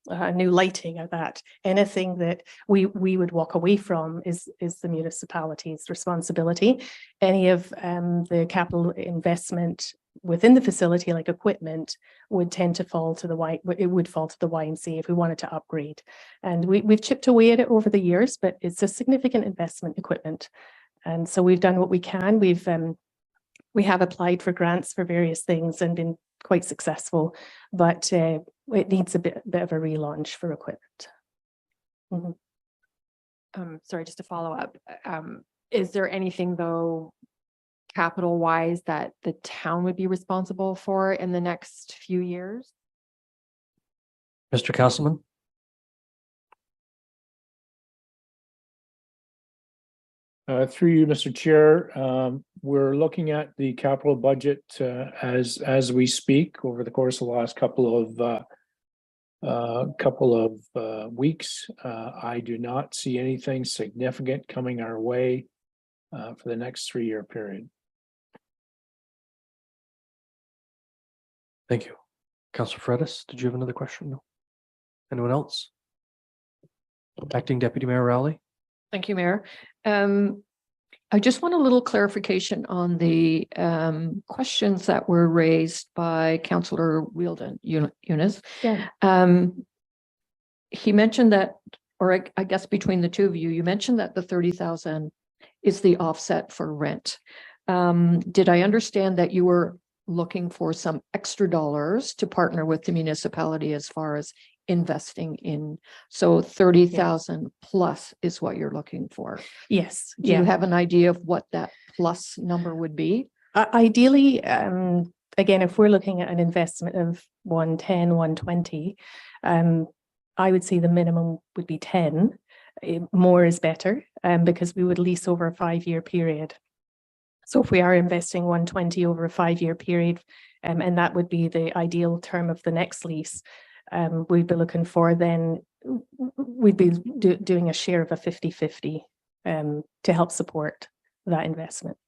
lighting or that, anything that we would walk away from is the municipality's responsibility. Any of the capital investment within the facility, like equipment, would tend to fall to the YMCA if we wanted to upgrade. And we've chipped away at it over the years, but it's a significant investment equipment. And so we've done what we can. We have applied for grants for various things and been quite successful, but it needs a bit of a relaunch for equipment. Mm-hmm. Sorry, just to follow up. Is there anything though, capital wise, that the town would be responsible for in the next few years? Mr. Castleman. Through you, Mr. Chair, we're looking at the capital budget as we speak over the course of the last couple of weeks. I do not see anything significant coming our way for the next 3-year period. Thank you. Councillor Fredis, did you have another question? No. Anyone else? Acting Deputy Mayor Rowley? Thank you, Mayor. I just want a little clarification on the questions that were raised by Councillor Wielden, Eunice. Yeah. He mentioned that, or I guess between the two of you, you mentioned that the 30,000 is the offset for rent. Did I understand that you were looking for some extra dollars to partner with the municipality as far as investing in? So 30,000 plus is what you're looking for. Yes. Do you have an idea of what that plus number would be? Ideally, again, if we're looking at an investment of 110, 120, I would say the minimum would be 10. More is better, because we would lease over a 5-year period. So if we are investing 120 over a 5-year period, and that would be the ideal term of the next lease, we'd be looking for, then we'd be doing a share of a 50-50 to help support that investment.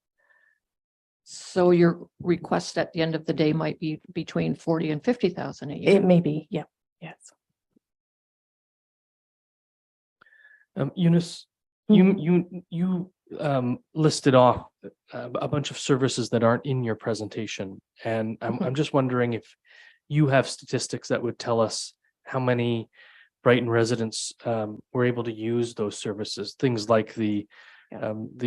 So your request at the end of the day might be between 40 and 50,000 a year. It may be, yeah, yes. Eunice, you listed off a bunch of services that aren't in your presentation, and I'm just wondering if you have statistics that would tell us how many Brighton residents were able to use those services, things like the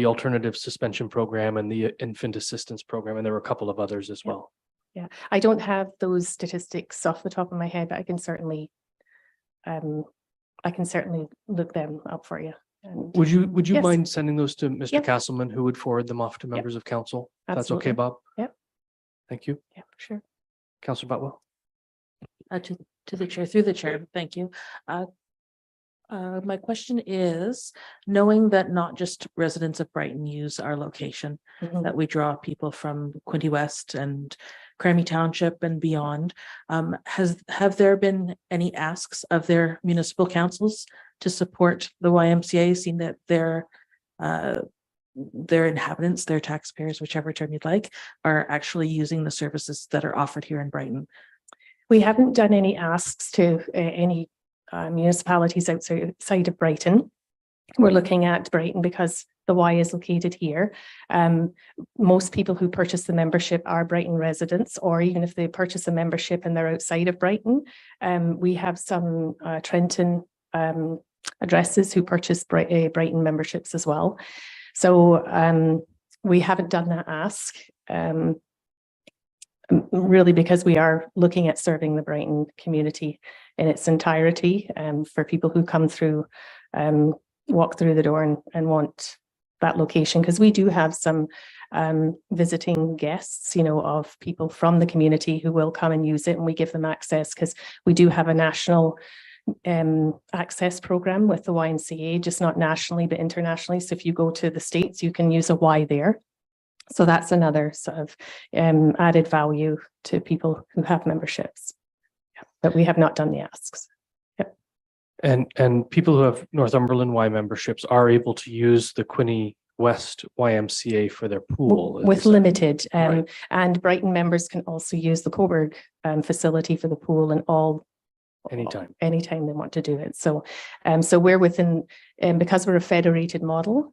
alternative suspension program and the infant assistance program, and there were a couple of others as well. Yeah, I don't have those statistics off the top of my head, but I can certainly look them up for you. And Would you Yes. mind sending those to Mr. Yep. Castleman, who would forward them off to members of council? That's okay, Absolutely. Bob? Yep. Thank you. Yeah, for sure. Councillor Butwell? To the chair, through the chair, thank you. My question is, knowing that not just residents of Brighton use our location, Mhm. that we draw people from Quinte West and Crammy Township and beyond, have there been any asks of their municipal councils to support the YMCA, seeing that their inhabitants, their taxpayers, whichever term you'd like, are actually using the services that are offered here in Brighton? We haven't done any asks to any municipalities outside of Brighton. We're looking at Brighton because the Y is located here. Most people who purchase the membership are Brighton residents, or even if they purchase a membership and they're outside of Brighton, we have some Trenton addresses who purchase Brighton memberships as well. So we haven't done that ask. Really because we are looking at serving the Brighton community in its entirety, for people who come through, walk through the door and want that location, because we do have some visiting guests, of people from the community who will come and use it, and we give them access because we do have a national access program with the YMCA, just not nationally but internationally. So if you go to the States, you can use a Y there. So that's another sort of added value to people who have memberships. But we have not done the asks. Yep. And people who have Northumberland Y memberships are able to use the Quinte West YMCA for their pool. With limited, Right. and Brighton members can also use the Coburg facility for the pool and anytime they want to do it. So so we're within, because we're a federated model,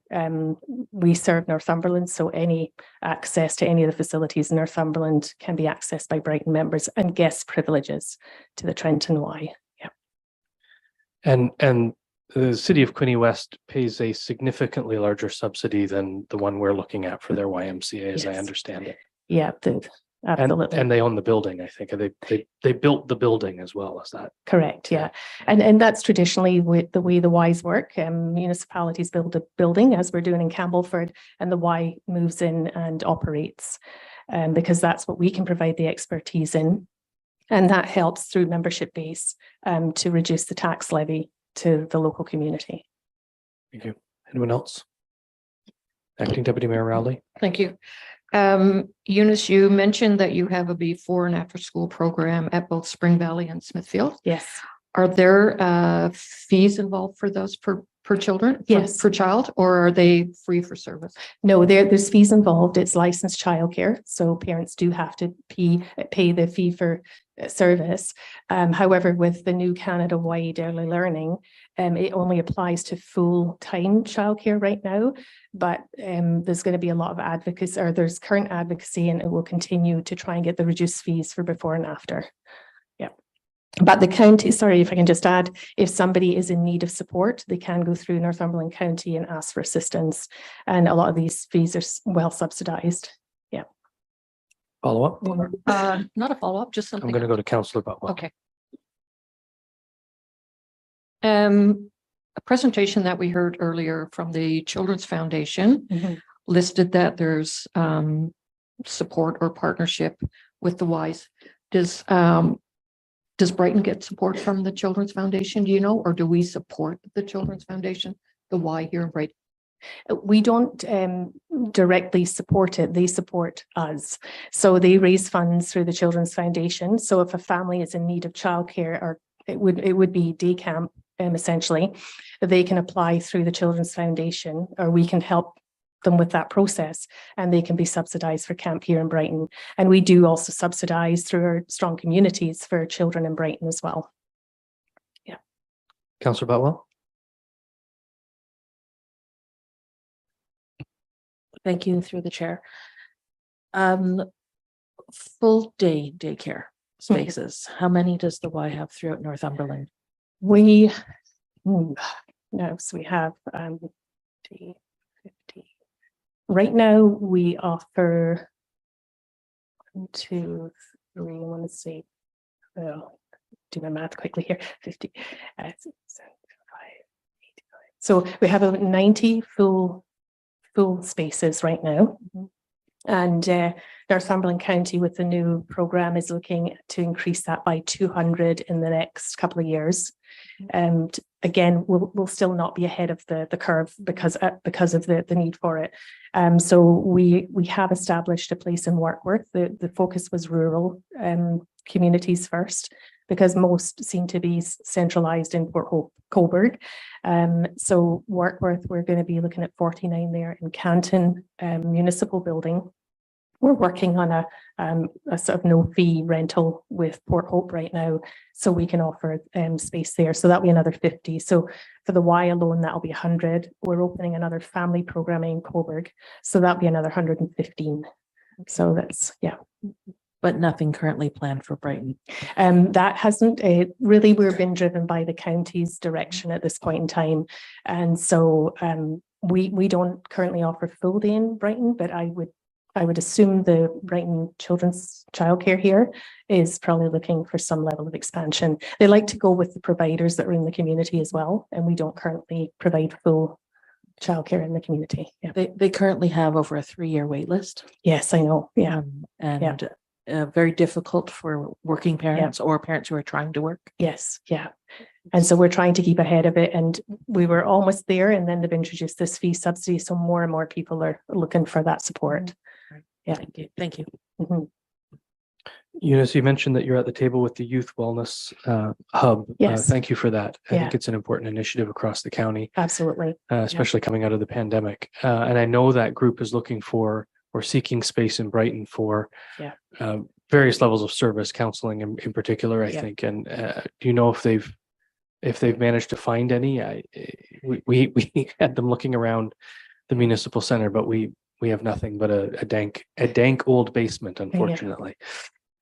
we serve Northumberland, so any access to any of the facilities in Northumberland can be accessed by Brighton members, and guest privileges to the Trenton Y. Yeah. And the city of Quinte West pays a significantly larger subsidy than the one we're looking at for their YMCA, as I Yes. understand it. Yeah, absolutely. And they own the building, I think. They built the building as well as that. Correct, yeah. And that's traditionally with the way the Ys work. Municipalities build a building, as we're doing in Campbellford, and the Y moves in and operates, because that's what we can provide the expertise in. And that helps through membership base to reduce the tax levy to the local community. Thank you. Anyone else? Acting Deputy Mayor Rowley? Thank you. Eunice, you mentioned that you have a before and after school program at both Spring Valley and Smithfield. Yes. Are there fees involved for those per children? Yes. Per child, or are they free for service? No, there's fees involved. It's licensed childcare, so parents do have to pay the fee for service. However, with the new Canada-wide early learning, it only applies to full-time childcare right now. But there's going to be a lot of advocacy, or there's current advocacy, and it will continue to try and get the reduced fees for before and after. Yeah. But the county, sorry, if I can just add, if somebody is in need of support, they can go through Northumberland County and ask for assistance. And a lot of these fees are well subsidized. Yeah. Follow up? Not a follow-up, just I'm something. going to go to Councillor Butwell. Okay. A presentation that we heard earlier from the Children's Foundation listed that there's support or partnership with the Ys. Does Brighton get support from the Children's Foundation, do you know, or do we support the Children's Foundation, the Y here in Brighton? We don't directly support it, they support us. So they raise funds through the Children's Foundation. So if a family is in need of childcare, or it would be day camp, essentially, they can apply through the Children's Foundation, or we can help them with that process, and they can be subsidized for camp here in Brighton. And we do also subsidize through our strong communities for children in Brighton as well. Yeah. Councillor Butwell. Thank you through the chair. Full day daycare spaces. How many does the Y have throughout Northumberland? We no, so we have 50. Right now we offer 1, 2, 3. I want to say, do my math quickly here. 50, 6, 7, 5, 8, 9. So we have about 90 full spaces right now. And Northumberland County with the new program is looking to increase that by 200 in the next couple of years. And again, we'll still not be ahead of the curve because of the need for it. So we have established a place in Warkworth. The focus was rural communities first, because most seem to be centralized in Port Hope, Coburg. So Warkworth, we're going to be looking at 49 there. In Canton Municipal Building, we're working on a sort of no fee rental with Port Hope right now, so we can offer space there. So that'll be another 50. So for the Y alone, that'll be 100. We're opening another family programming in Coburg, so that'll be another 115. So that's, yeah. But nothing currently planned for Brighton. That hasn't really, we've been driven by the county's direction at this point in time. And so we don't currently offer full day in Brighton, but I would assume the Brighton Children's Childcare here is probably looking for some level of expansion. They like to go with the providers that are in the community as well. And we don't currently provide full childcare in the community. Yeah. They currently have over a 3-year wait list. Yes, I know. Yeah. And very difficult for working parents or parents who are trying to work. Yes. Yeah. And so we're trying to keep ahead of it, and we were almost there, and then they've introduced this fee subsidy. So more and more people are looking for that support. Yeah. Thank you. Thank you. Mm-hmm. Eunice, you mentioned that you're at the table with the Youth Wellness Hub. Yes. Thank you for that. I Yeah. think it's an important initiative across the county, Absolutely. especially coming out of the pandemic. And I know that group is looking for or seeking space in Brighton for various levels of service, counseling in particular, I think. And do you know if they've managed to find any? We had them looking around the municipal center, but we have nothing but a dank old basement, unfortunately.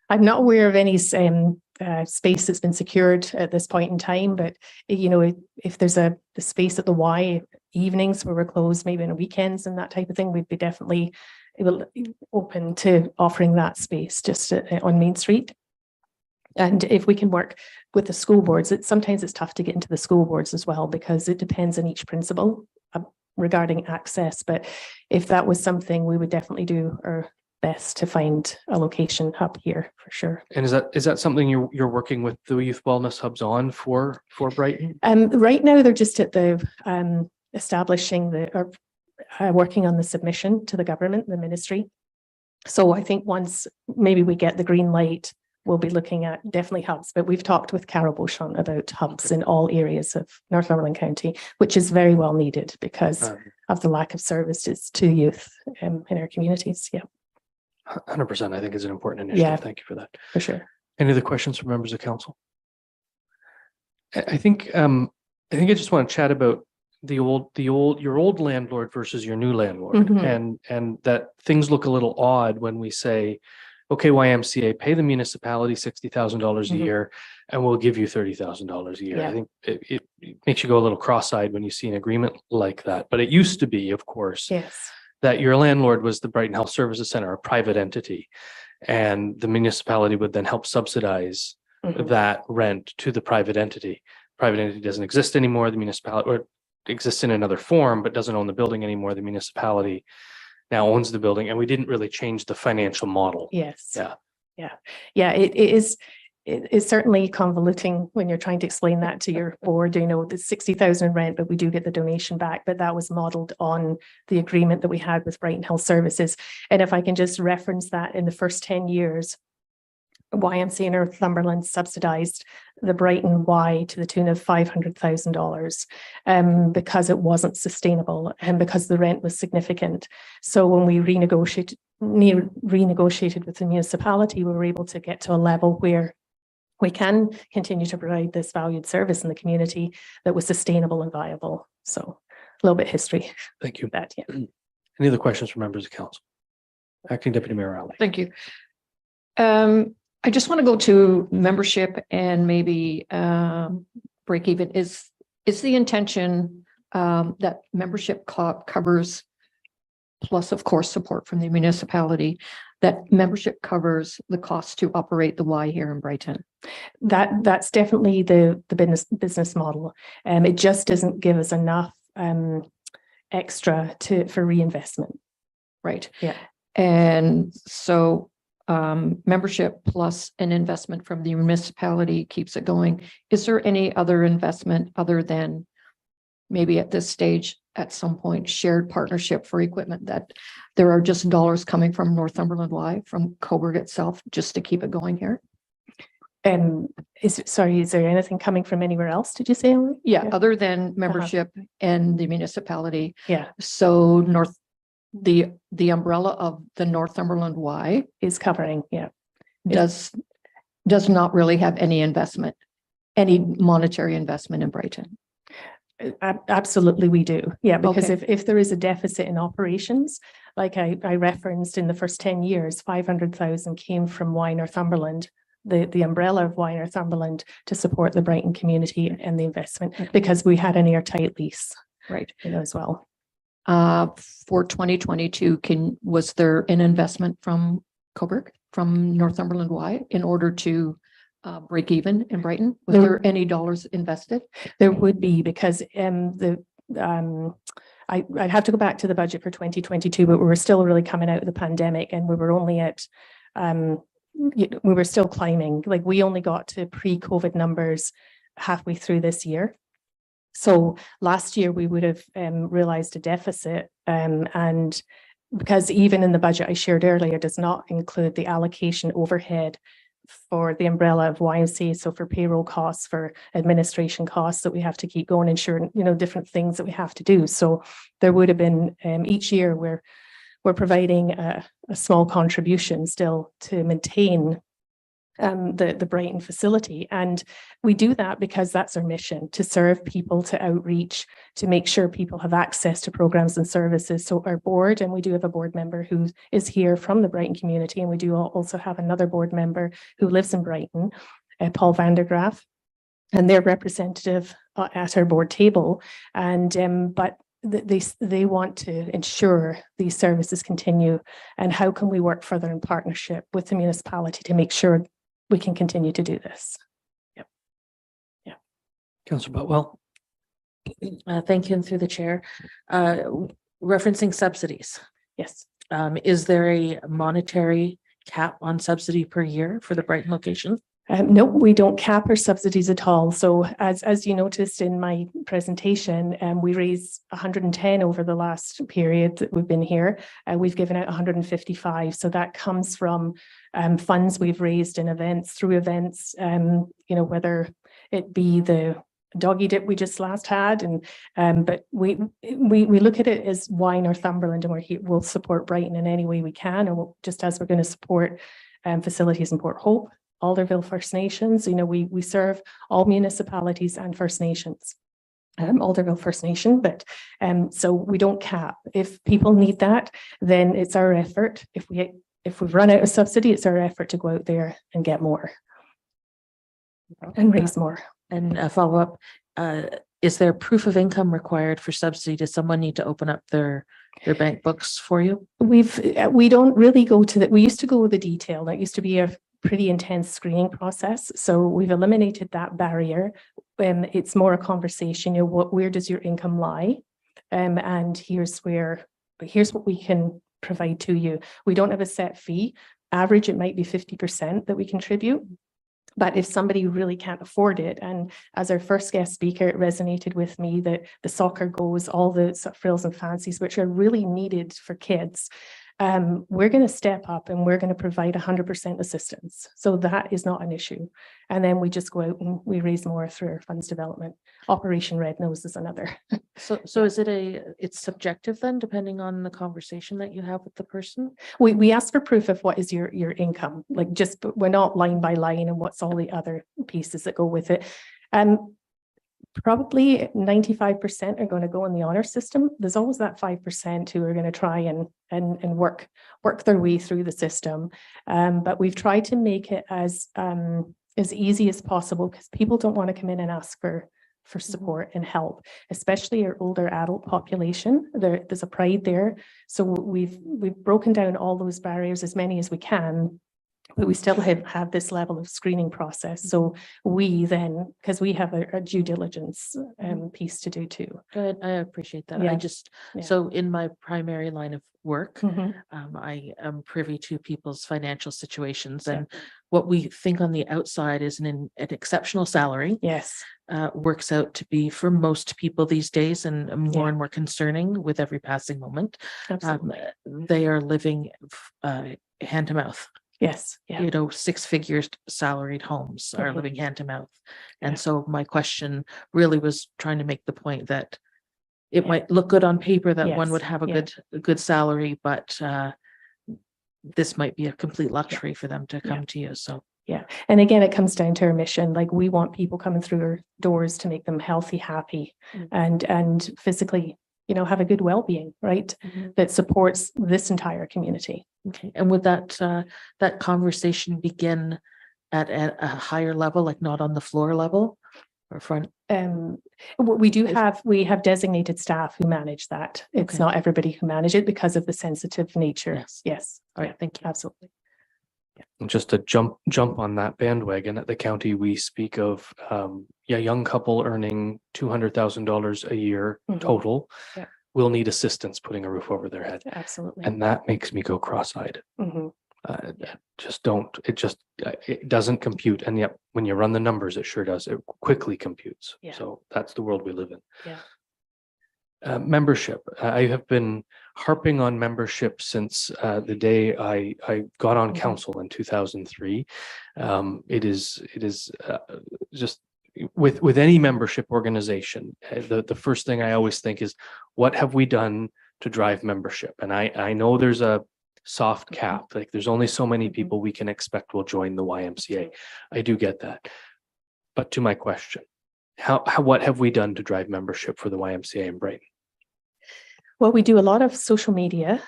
I'm not aware of any space that's been secured at this point in time, but if there's the space at the Y evenings where we're closed, maybe on weekends and that type of thing, we'd be definitely open to offering that space just on Main Street. And if we can work with the school boards, sometimes it's tough to get into the school boards as well, because it depends on each principal regarding access. But if that was something, we would definitely do our best to find a location up here for sure. And is that something you're working with the Youth Wellness Hubs on for Brighton? Right now they're just at the establishing working on the submission to the government, the ministry. So I think once maybe we get the green light, we'll be looking at definitely hubs, but we've talked with Carol Beauchamp about hubs in all areas of Northumberland County, which is very well needed because of the lack of services to youth in our communities. Yeah. 100%, I think is an important initiative. Yeah. Thank you for that. For sure. Any other questions from members of council? I think I just want to chat about your old landlord versus your new landlord, and that things look a little odd when we say, okay, YMCA, pay the municipality $60,000 a year, and we'll give you $30,000 a year. I think it makes you go a little cross-eyed when you see an agreement like that. But it used to be, of course, that your landlord was the Brighton Health Services Center, a private entity, and the municipality would then help subsidize that rent to the private entity. Private entity doesn't exist anymore. The municipality, or exists in another form, but doesn't own the building anymore. The municipality now owns the building, and we didn't really change the financial model. Yes. Yeah. It's certainly convoluting when you're trying to explain that to your board. You know, the 60,000 rent, but we do get the donation back. But that was modeled on the agreement that we had with Brighton Health Services. And if I can just reference that, in the first 10 years, YMCA Northumberland subsidized the Brighton Y to the tune of $500,000 because it wasn't sustainable and because the rent was significant. So when we renegotiated with the municipality, we were able to get to a level where we can continue to provide this valued service in the community that was sustainable and viable. So a little bit of history. Thank you. That, yeah. Any other questions from members of council? Acting Deputy Mayor Rowley. Thank you. I just want to go to membership and maybe break even. Is the intention that membership covers, plus of course support from the municipality, that membership covers the cost to operate the Y here in Brighton? That's definitely the business model. It just doesn't give us enough extra for reinvestment. Right. Yeah. And so membership plus an investment from the municipality keeps it going. Is there any other investment other than maybe at this stage, at some point, shared partnership for equipment, that there are just dollars coming from Northumberland Y, from Coburg itself, just to keep it going here? Is there anything coming from anywhere else? Did you say? Yeah, other than membership and the municipality. Yeah. So the umbrella of the Northumberland Y is covering, does not really have any investment, any monetary investment in Brighton. Absolutely, we do. Yeah, because if there is a deficit in operations, like I referenced, in the first 10 years, 500,000 came from Y Northumberland, the umbrella of Y Northumberland, to support the Brighton community and the investment, because we had an airtight lease, right? As well. For 2022, was there an investment from Coburg, from Northumberland Y, in order to break even in Brighton? Was there any dollars invested? There would be, because I'd have to go back to the budget for 2022, but we were still really coming out of the pandemic, and we were only at we were still climbing. Like, we only got to pre-COVID numbers halfway through this year. So last year we would have realized a deficit, and because even in the budget I shared earlier does not include the allocation overhead for the umbrella of YMCA, so for payroll costs, for administration costs that we have to keep going, insurance, different things that we have to do. So there would have been each year we're providing a small contribution still to maintain the Brighton facility. And we do that because that's our mission, to serve people, to outreach, to make sure people have access to programs and services. So our board, and we do have a board member who is here from the Brighton community, and we do also have another board member who lives in Brighton, Paul Vandergraaf, and they're representative at our board table. And but they want to ensure these services continue, and how can we work further in partnership with the municipality to make sure we can continue to do this. Yeah. Councillor Butwell. Thank you, and through the chair. Referencing subsidies. Yes. Is there a monetary cap on subsidy per year for the Brighton location? No, we don't cap our subsidies at all. So as you noticed in my presentation, we raised 110 over the last period that we've been here. We've given out 155. So that comes from funds we've raised in events, through events, whether it be the doggy dip we just last had, and but we look at it as why Northumberland, and we'll support Brighton in any way we can, and just as we're going to support facilities in Port Hope, Alderville First Nations. We serve all municipalities and First Nations. Alderville First Nation, but so we don't cap. If people need that, then it's our effort. If we've run out of subsidy, it's our effort to go out there and get more and raise more. And a follow-up, is there proof of income required for subsidy? Does someone need to open up their bank books for you? We don't really go to that. We used to go with the detail. That used to be a pretty intense screening process. So we've eliminated that barrier. It's more a conversation, where does your income lie? And here's what we can provide to you. We don't have a set fee. Average, it might be 50% that we contribute. But if somebody really can't afford it, and as our first guest speaker, it resonated with me that the soccer goes, all the frills and fancies, which are really needed for kids, we're going to step up and we're going to provide 100% assistance. So that is not an issue. And then we just go out and we raise more through our funds development. Operation Red Nose is another. So is it's subjective then, depending on the conversation that you have with the person? We ask for proof of what is your income, but we're not line by line and what's all the other pieces that go with it. Probably 95% are going to go in the honor system. There's always that 5% who are going to try and work their way through the system. But we've tried to make it as easy as possible, because people don't want to come in and ask for support and help, especially our older adult population. There's a pride there. So we've broken down all those barriers, as many as we can. But we still have this level of screening process. So we then, because we have a due diligence piece to do too. Good, I appreciate that. Yeah. So in my primary line of work, Mm-hmm. I am privy to people's financial situations, and what we think on the outside is an exceptional salary. Yes. Works out to be, for most people these days, and more and more concerning with every passing moment. Absolutely. They are living hand to mouth. Yes. Yeah. 6-figure salaried homes are Mhm. living hand to mouth. And Yeah. so my question really was trying to make the point that it might look good on paper that one would have a good salary, but this might be a complete luxury for them to come to you. So yeah. And again, it comes down to our mission. We want people coming through our doors to make them healthy, happy, and physically, have a good well-being, right? That supports this entire community. Okay. And would that conversation begin at a higher level, not on the floor level or front? We have designated staff who manage that. It's not everybody who manage it because of the sensitive nature. Yes. All right. Thank you. Absolutely. And just to jump on that bandwagon, at the county, we speak of a young couple earning $200,000 a year total. Yeah. Will need assistance putting a roof over their head. Absolutely. And that makes me go cross-eyed. It doesn't compute. And yet when you run the numbers, it sure does. It quickly computes. Yeah. So that's the world we live in. Yeah. Membership. I have been harping on membership since the day I got on council in 2003. It is just with any membership organization, the first thing I always think is, what have we done to drive membership? And I know there's a soft cap, there's only so many people we can expect will join the YMCA. I do get that. But to my question, what have we done to drive membership for the YMCA in Brighton? Well, we do a lot of social media.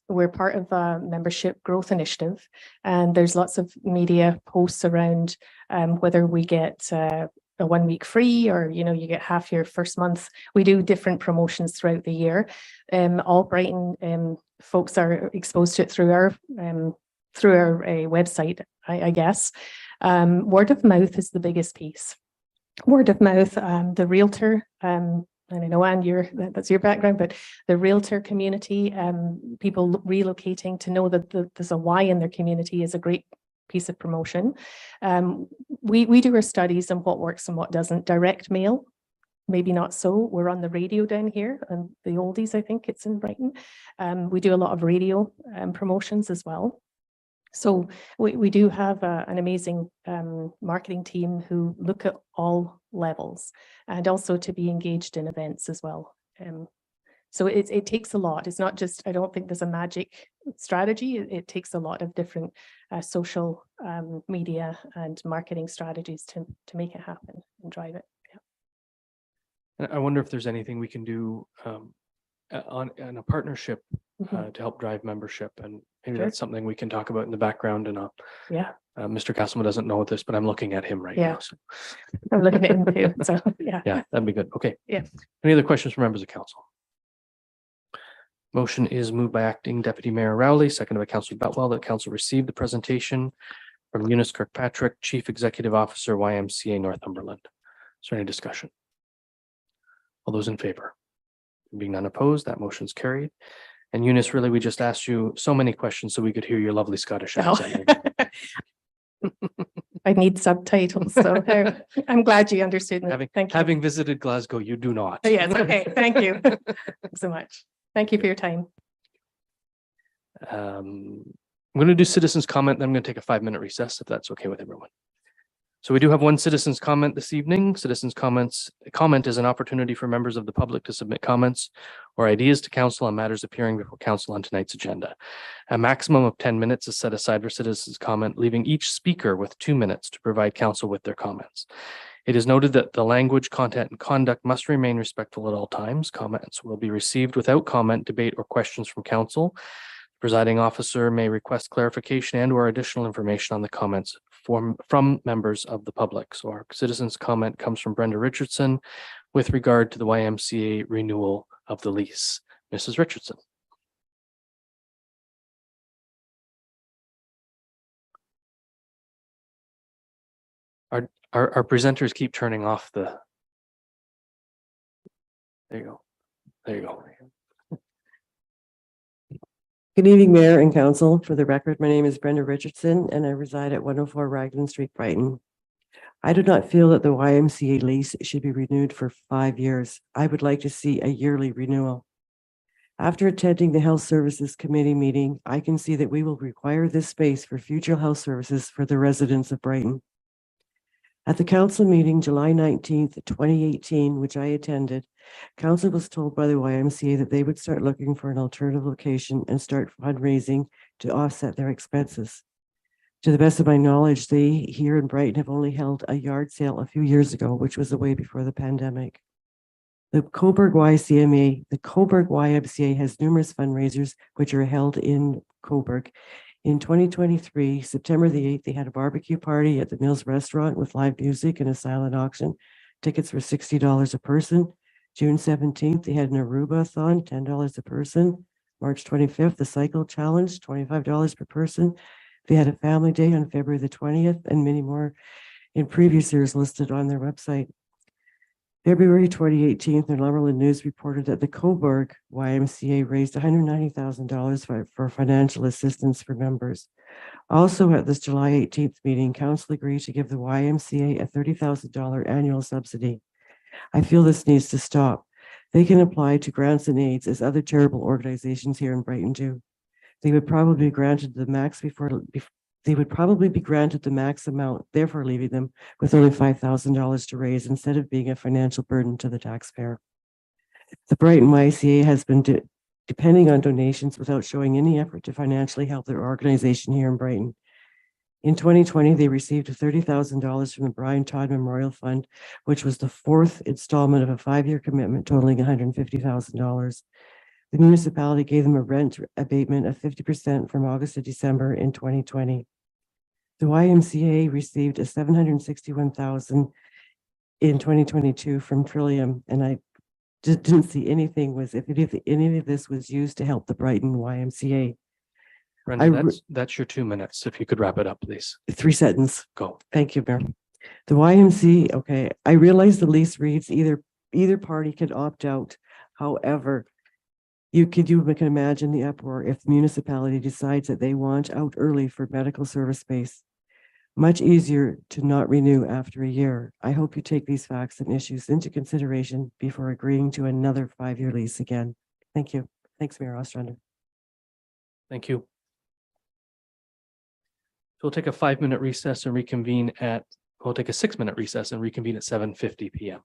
We're part of a membership growth initiative, and there's lots of media posts around whether we get a 1 week free, or you get half your first month. We do different promotions throughout the year. All Brighton folks are exposed to it through our website, I guess. Word of mouth is the biggest piece. Word of mouth, the realtor. And I know, Anne, that's your background, but the realtor community, people relocating to know that there's a Y in their community is a great piece of promotion. We do our studies on what works and what doesn't. Direct mail, maybe not so. We're on the radio down here, and the oldies, I think it's in Brighton. We do a lot of radio promotions as well. So we do have an amazing marketing team who look at all levels, and also to be engaged in events as well. So it takes a lot. It's not just, I don't think there's a magic strategy. It takes a lot of different social media and marketing strategies to make it happen and drive it. And I wonder if there's anything we can do on a partnership Mhm. to help drive membership, and maybe Sure. that's something we can talk about in the background. And Yeah, Mr. Castleman doesn't know this, but I'm looking at him right Yeah. now. So I'm looking at him too. So yeah. yeah, that'd be good. Okay. Yeah. Any other questions from members of council? Motion is moved by Acting Deputy Mayor Rowley, seconded by Councillor Betwell, that council receive the presentation from Eunice Kirkpatrick, Chief Executive Officer, YMCA Northumberland. Is there any discussion? All those in favor? Being none opposed, that motion's carried. And Eunice, really, we just asked you so many questions so we could hear your lovely Scottish accent. I need subtitles, so I'm glad you understood me. Thank you. Having visited Glasgow, you do not. Yes, okay, thank you. Thanks so much. Thank you for your time. I'm going to do citizens comment, then I'm going to take a 5-minute recess if that's okay with everyone. So we do have one citizens comment this evening. Citizens comment is an opportunity for members of the public to submit comments or ideas to council on matters appearing before council on tonight's agenda. A maximum of 10 minutes is set aside for citizens comment, leaving each speaker with 2 minutes to provide council with their comments. It is noted that the language, content, and conduct must remain respectful at all times. Comments will be received without comment, debate, or questions from council. The presiding officer may request clarification and or additional information on the comments from members of the public. So our citizens comment comes from Brenda Richardson with regard to the YMCA renewal of the lease. Mrs. Richardson. Our presenters keep turning off the. There you go. There you go. Good evening, Mayor and Council. For the record, my name is Brenda Richardson and I reside at 104 Raglan Street, Brighton. I do not feel that the YMCA lease should be renewed for 5 years. I would like to see a yearly renewal. After attending the Health Services Committee meeting, I can see that we will require this space for future health services for the residents of Brighton. At the council meeting, July 19th, 2018, which I attended, council was told by the YMCA that they would start looking for an alternative location and start fundraising to offset their expenses. To the best of my knowledge, they here in Brighton have only held a yard sale a few years ago, which was way before the pandemic. The Coburg YMCA has numerous fundraisers which are held in Coburg. In 2023, September the 8th, they had a barbecue party at the Mills Restaurant with live music and a silent auction. Tickets were $60 a person. June 17th, they had an Aruba-a-thon, $10 a person. March 25th, the Cycle Challenge, $25 per person. They had a family day on February the 20th and many more in previous years listed on their website. February 2018, the Northumberland News reported that the Coburg YMCA raised $190,000 for financial assistance for members. Also at this July 18th meeting, council agreed to give the YMCA a $30,000 annual subsidy. I feel this needs to stop. They can apply to grants and aids as other charitable organizations here in Brighton do. They would probably be granted the max amount, therefore leaving them with only $5,000 to raise instead of being a financial burden to the taxpayer. The Brighton YMCA has been depending on donations without showing any effort to financially help their organization here in Brighton. In 2020, they received $30,000 from the Brian Todd Memorial Fund, which was the 4th installment of a 5-year commitment totaling $150,000. The municipality gave them a rent abatement of 50% from August to December in 2020. The YMCA received a $761,000 in 2022 from Trillium, and I didn't see anything if any of this was used to help the Brighton YMCA. Brenda, that's your 2 minutes. If you could wrap it up, please. 3 sentences. Go. Thank you, Mayor. The YMCA, okay, I realize the lease reads either party can opt out. However, you can imagine the uproar if the municipality decides that they want out early for medical service space. much easier to not renew after a year. I hope you take these facts and issues into consideration before agreeing to another 5-year lease again. Thank you. Thanks, Mayor Ostrander. Thank you. We'll take a 5-minute recess and reconvene we'll take a 6-minute recess and reconvene at 7:50 p.m.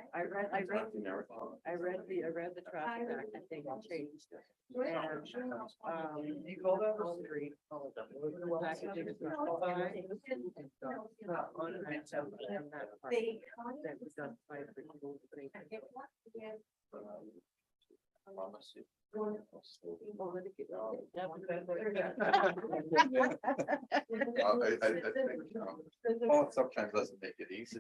I read the traffic act that they changed. Sometimes doesn't make it easy.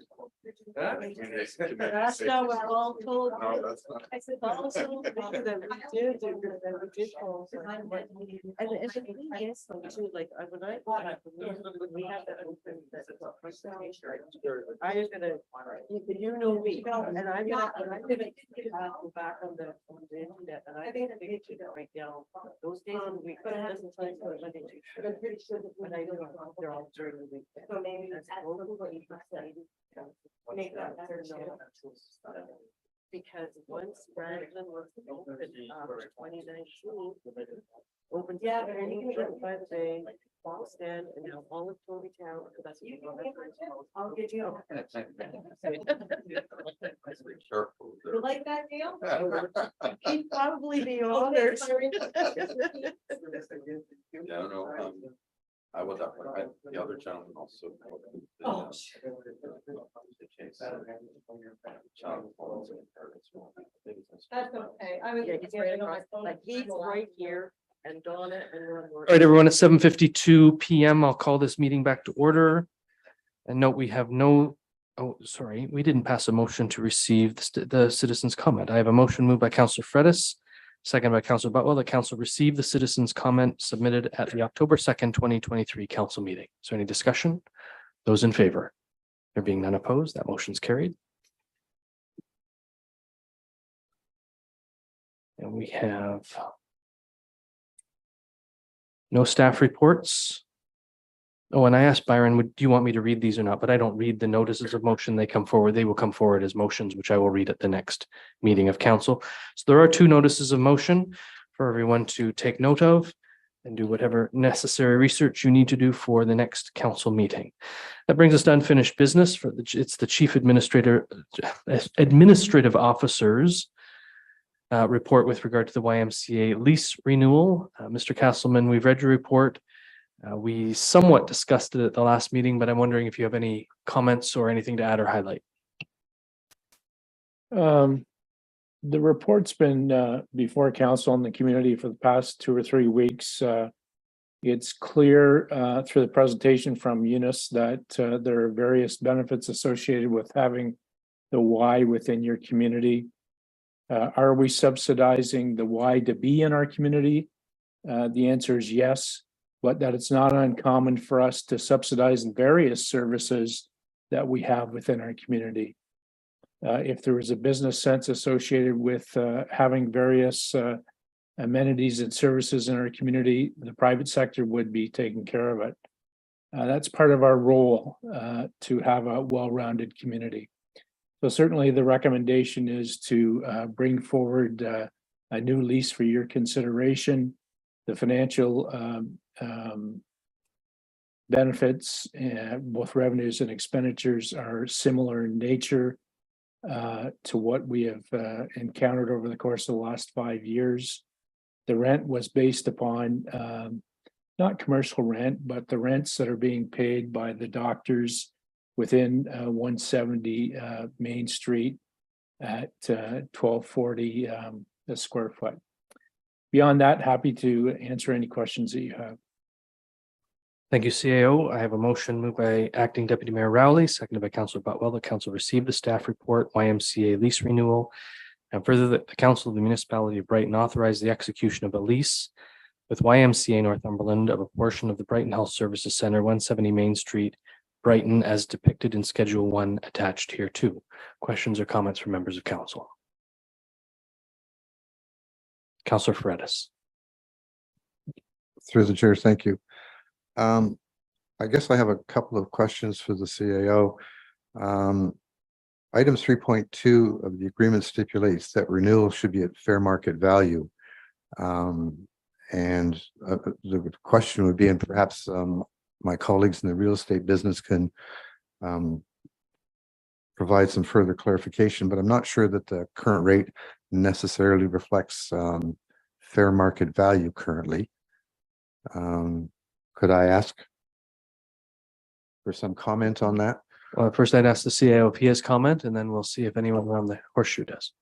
That's not what Paul told me. No, that's not. I said, Paul told me that we did, that we did. Paul. And the thing is, though, too, like, when I thought, when we have that open, that presentation, I was gonna, you know me, and I'm gonna go back on the internet, and I think right now, those days in the week, but it doesn't tell you what Monday, Tuesday. But I'm pretty sure that when I know they're all during the week. So maybe that's what you said. Make that better. Because once Brandon was opened, 2019, opened. Yeah, and you can by the bay, Boston, and now all of Toby Town. That's what I'll get you. You like that deal? He'd probably be honored. Yeah, no, I was up, the other gentleman also. Oh. That's okay. I was. Yeah, he's right across, like, he's right here, and Donna and one more. All right, everyone, it's 7:52 PM. I'll call this meeting back to order. And note we have no, oh, sorry, we didn't pass a motion to receive the citizens' comment. I have a motion moved by Councillor Fredis, second by Councillor Butwell, that council receive the citizens' comment submitted at the October 2nd, 2023 council meeting. Is there any discussion? Those in favor? There being none opposed, that motion's carried. And we have no staff reports. Oh, and I asked Byron, do you want me to read these or not? But I don't read the notices of motion. They come forward. They will come forward as motions, which I will read at the next meeting of council. So there are 2 notices of motion for everyone to take note of and do whatever necessary research you need to do for the next council meeting. That brings us to unfinished business. It's the chief administrative officers report with regard to the YMCA lease renewal. Mr. Castleman, we've read your report. We somewhat discussed it at the last meeting, but I'm wondering if you have any comments or anything to add or highlight. The report's been before council and the community for the past 2 or 3 weeks. It's clear through the presentation from Eunice that there are various benefits associated with having the Y within your community. Are we subsidizing the Y to be in our community? The answer is yes, but that it's not uncommon for us to subsidize various services that we have within our community. If there was a business sense associated with having various amenities and services in our community, the private sector would be taking care of it. That's part of our role to have a well-rounded community. So certainly the recommendation is to bring forward a new lease for your consideration. The financial benefits, both revenues and expenditures, are similar in nature to what we have encountered over the course of the last 5 years. The rent was based upon not commercial rent, but the rents that are being paid by the doctors within 170 Main Street at 1240 a square foot. Beyond that, happy to answer any questions that you have. Thank you, CAO. I have a motion moved by Acting Deputy Mayor Rowley, seconded by Councillor Butwell. The council received the staff report, YMCA lease renewal, and further that the council of the municipality of Brighton authorized the execution of a lease with YMCA Northumberland of a portion of the Brighton Health Services Center, 170 Main Street, Brighton, as depicted in Schedule 1 attached here too. Questions or comments from members of council? Councillor Fredis. Through the chair, thank you. I guess I have a couple of questions for the CAO. item 3.2 of the agreement stipulates that renewal should be at fair market value. And the question would be, and perhaps my colleagues in the real estate business can provide some further clarification, but I'm not sure that the current rate necessarily reflects fair market value currently. Could I ask for some comment on that? First, I'd ask the CIO if he has comment, and then we'll see if anyone around the horseshoe does.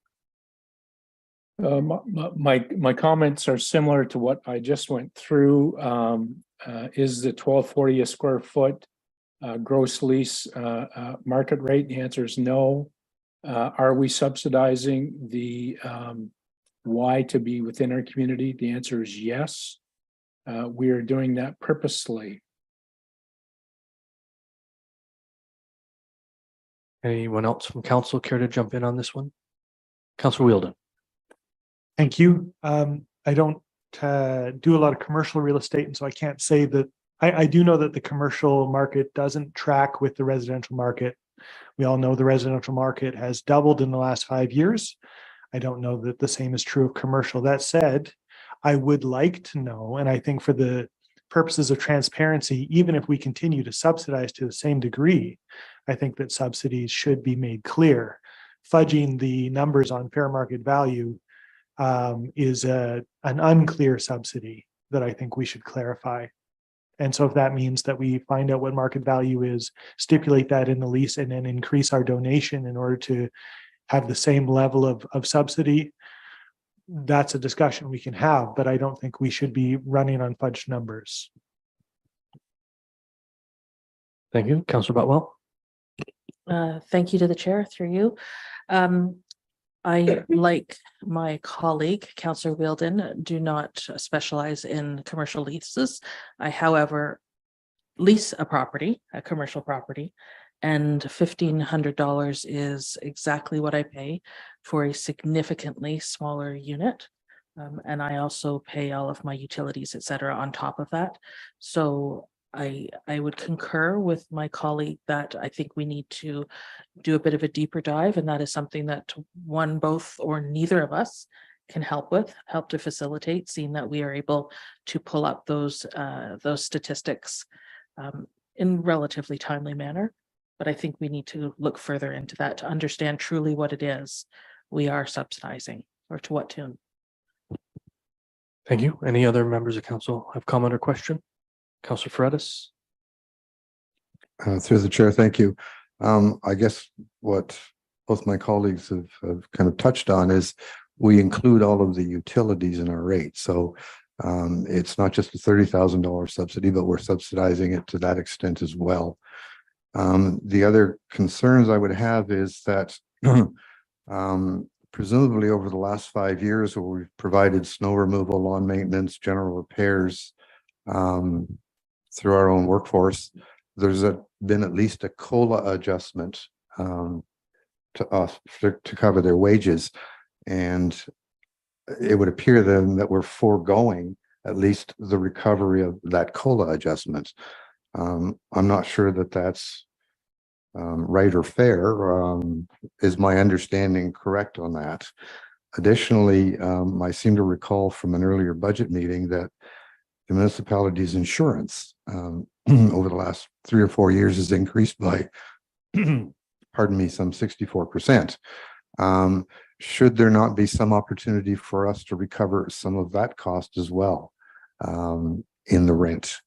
My comments are similar to what I just went through. Is the 1240 a square foot gross lease market rate? The answer is no. Are we subsidizing the Y to be within our community? The answer is yes. We are doing that purposely. Anyone else from council care to jump in on this one? Councilor Wheeldon. Thank you. I don't do a lot of commercial real estate, and so I can't say that. I do know that the commercial market doesn't track with the residential market. We all know the residential market has doubled in the last 5 years. I don't know that the same is true of commercial. That said, I would like to know, and I think for the purposes of transparency, even if we continue to subsidize to the same degree, I think that subsidies should be made clear. Fudging the numbers on fair market value is an unclear subsidy that I think we should clarify. And so if that means that we find out what market value is, stipulate that in the lease, and then increase our donation in order to have the same level of subsidy, that's a discussion we can have, but I don't think we should be running on fudged numbers. Thank you. Councilor Botwell. Thank you to the chair through you. I, like my colleague, Councillor Wheeldon, do not specialize in commercial leases. I, however, lease a property, a commercial property, and $1,500 is exactly what I pay for a significantly smaller unit. And I also pay all of my utilities, et cetera, on top of that. So I would concur with my colleague that I think we need to do a bit of a deeper dive, and that is something that one, both, or neither of us can help to facilitate, seeing that we are able to pull up those statistics in relatively timely manner. But I think we need to look further into that to understand truly what it is we are subsidizing, or to what tune. Thank you. Any other members of council have comment or question? Councilor Fredis. Through the chair, thank you. I guess what both my colleagues have kind of touched on is we include all of the utilities in our rate. So it's not just a $30,000 subsidy, but we're subsidizing it to that extent as well. The other concerns I would have is that presumably over the last 5 years, where we've provided snow removal, lawn maintenance, general repairs, through our own workforce, there's been at least a COLA adjustment to us to cover their wages. And it would appear then that we're foregoing at least the recovery of that COLA adjustment. I'm not sure that that's right or fair. Is my understanding correct on that? Additionally, I seem to recall from an earlier budget meeting that the municipality's insurance over the last 3 or 4 years has increased by, pardon me, some 64%. Should there not be some opportunity for us to recover some of that cost as well in the rent,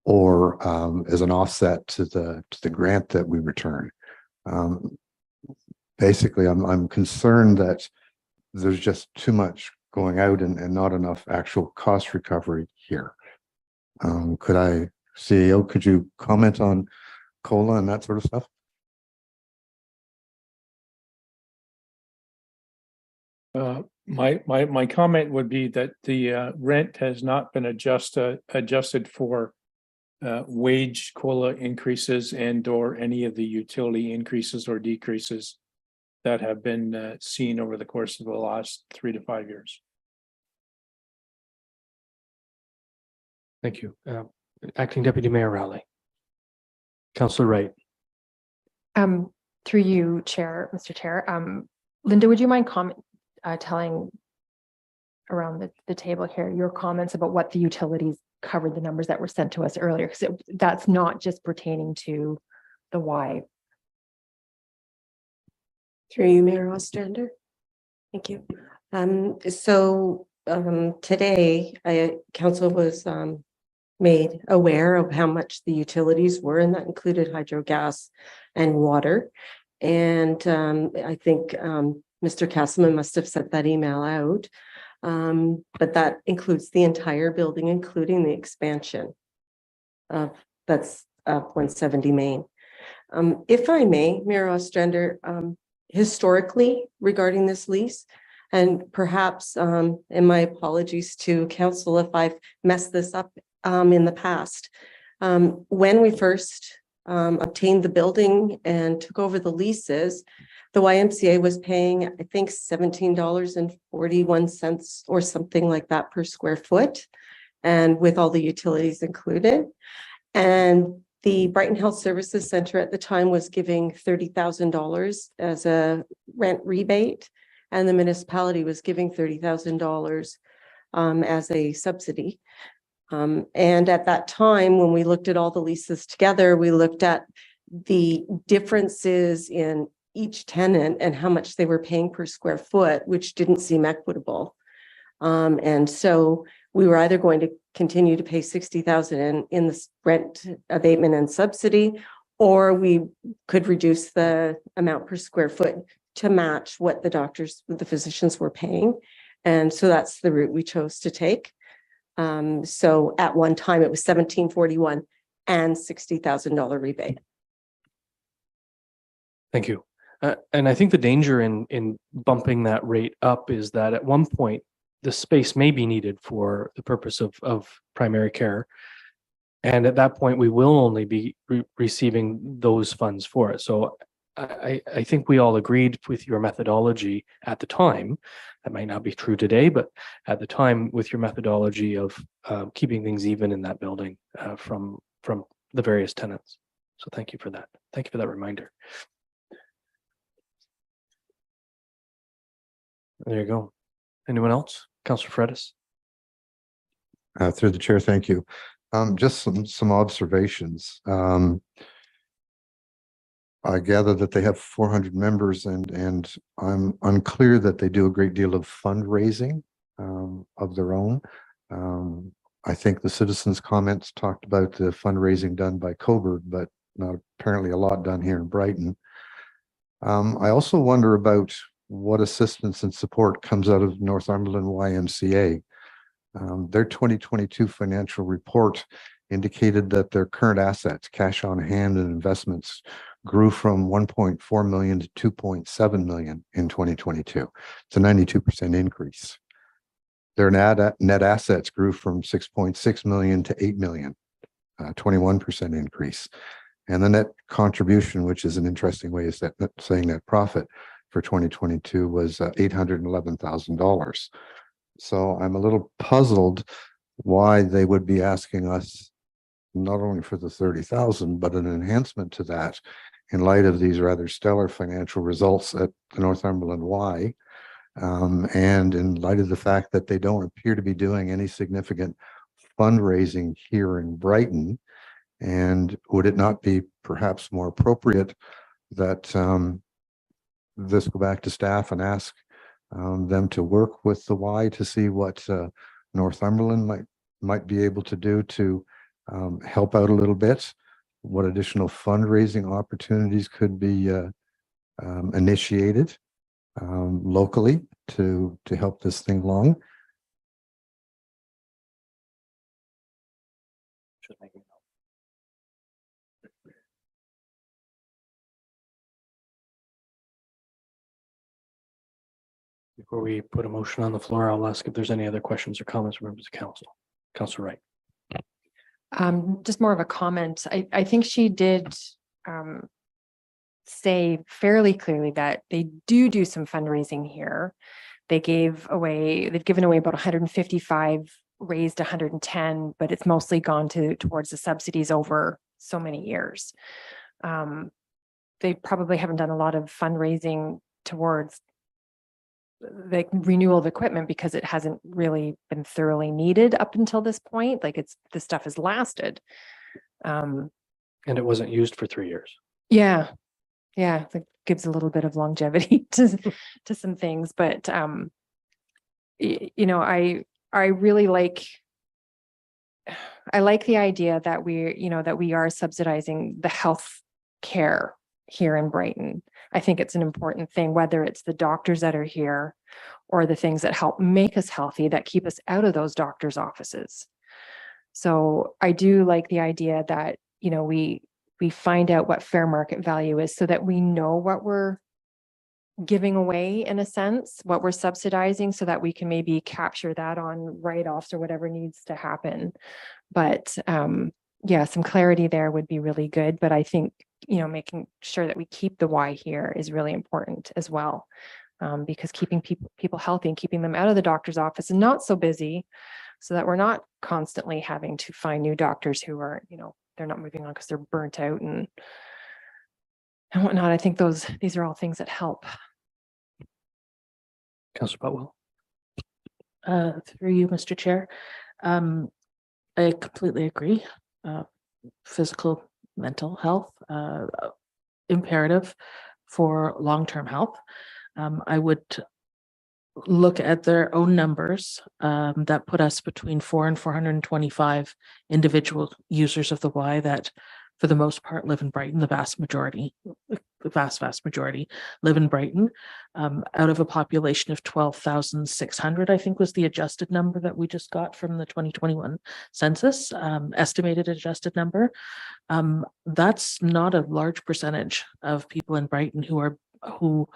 or as an offset to the grant that we return? Basically, I'm concerned that there's just too much going out and not enough actual cost recovery here. CEO, could you comment on COLA and that sort of stuff? My comment would be that the rent has not been adjusted for wage COLA increases and or any of the utility increases or decreases that have been seen over the course of the last 3 to 5 years. Thank you. Acting Deputy Mayor Rowley. Councilor Wright. Through you, Mr. Chair. Linda, would you mind telling around the table here your comments about what the utilities covered, the numbers that were sent to us earlier? Because that's not just pertaining to the Y. Through you, Mayor Ostrander. Thank you. Today, council was made aware of how much the utilities were, and that included hydro, gas, and water. And I think Mr. Castleman must have sent that email out. But that includes the entire building, including the expansion of that's 170 Main. If I may, Mayor Ostrander, historically regarding this lease, and perhaps, and my apologies to council if I've messed this up in the past. When we first obtained the building and took over the leases, the YMCA was paying, I think, $17.41 or something like that per square foot, and with all the utilities included. And the Brighton Health Services Center at the time was giving $30,000 as a rent rebate, and the municipality was giving $30,000 as a subsidy. And at that time, when we looked at all the leases together, we looked at the differences in each tenant and how much they were paying per square foot, which didn't seem equitable. And so we were either going to continue to pay $60,000 in the rent abatement and subsidy, or we could reduce the amount per square foot to match what the physicians were paying. And so that's the route we chose to take. So at one time it was $17.41 and $60,000 rebate. Thank you. And I think the danger in bumping that rate up is that at one point, the space may be needed for the purpose of primary care. And at that point, we will only be receiving those funds for it. So I think we all agreed with your methodology at the time. That might not be true today, but at the time with your methodology of keeping things even in that building from the various tenants. So thank you for that. Thank you for that reminder. There you go. Anyone else? Councillor Fredis. Through the chair, thank you. Just some observations. I gather that they have 400 members, and I'm unclear that they do a great deal of fundraising of their own. I think the citizens' comments talked about the fundraising done by Coburg, but not apparently a lot done here in Brighton. I also wonder about what assistance and support comes out of Northumberland YMCA. Their 2022 financial report indicated that their current assets, cash on hand and investments, grew from 1.4 million to 2.7 million in 2022. It's a 92% increase. Their net assets grew from 6.6 million to 8 million, 21% increase. And the net contribution, which is an interesting way of saying net profit for 2022, was $811,000. So I'm a little puzzled why they would be asking us not only for the 30,000, but an enhancement to that in light of these rather stellar financial results at the Northumberland Y, and in light of the fact that they don't appear to be doing any significant fundraising here in Brighton. And would it not be perhaps more appropriate that this go back to staff and ask them to work with the Y to see what Northumberland might be able to do to help out a little bit? What additional fundraising opportunities could be initiated locally to help this thing along? Before we put a motion on the floor, I'll ask if there's any other questions or comments from members of council. Councillor Wright. Just more of a comment. I think she did say fairly clearly that they do some fundraising here. They've given away about 155, raised 110, but it's mostly gone towards the subsidies over so many years. they probably haven't done a lot of fundraising towards the renewal of equipment because it hasn't really been thoroughly needed up until this point. Like this stuff has lasted. And it wasn't used for 3 years. Yeah. Yeah. It gives a little bit of longevity to some things, but, you know, I really like the idea that we are subsidizing the health care here in Brighton. I think it's an important thing, whether it's the doctors that are here or the things that help make us healthy, that keep us out of those doctors' offices. So I do like the idea that, you know, we find out what fair market value is so that we know what we're giving away, in a sense, what we're subsidizing, so that we can maybe capture that on write-offs or whatever needs to happen. But yeah, some clarity there would be really good. But I think, you know, making sure that we keep the why here is really important as well, because keeping people healthy and keeping them out of the doctor's office and not so busy, so that we're not constantly having to find new doctors who are, you know, they're not moving on because they're burnt out and whatnot. I think these are all things that help. Councillor Butwell. Through you, Mr. Chair. I completely agree. Physical, mental health, imperative for long-term health. I would look at their own numbers that put us between 400 and 425 individual users of the Y that for the most part live in Brighton. The vast majority live in Brighton, out of a population of 12,600, I think was the adjusted number that we just got from the 2021 census, estimated adjusted number. That's not a large percentage of people in Brighton who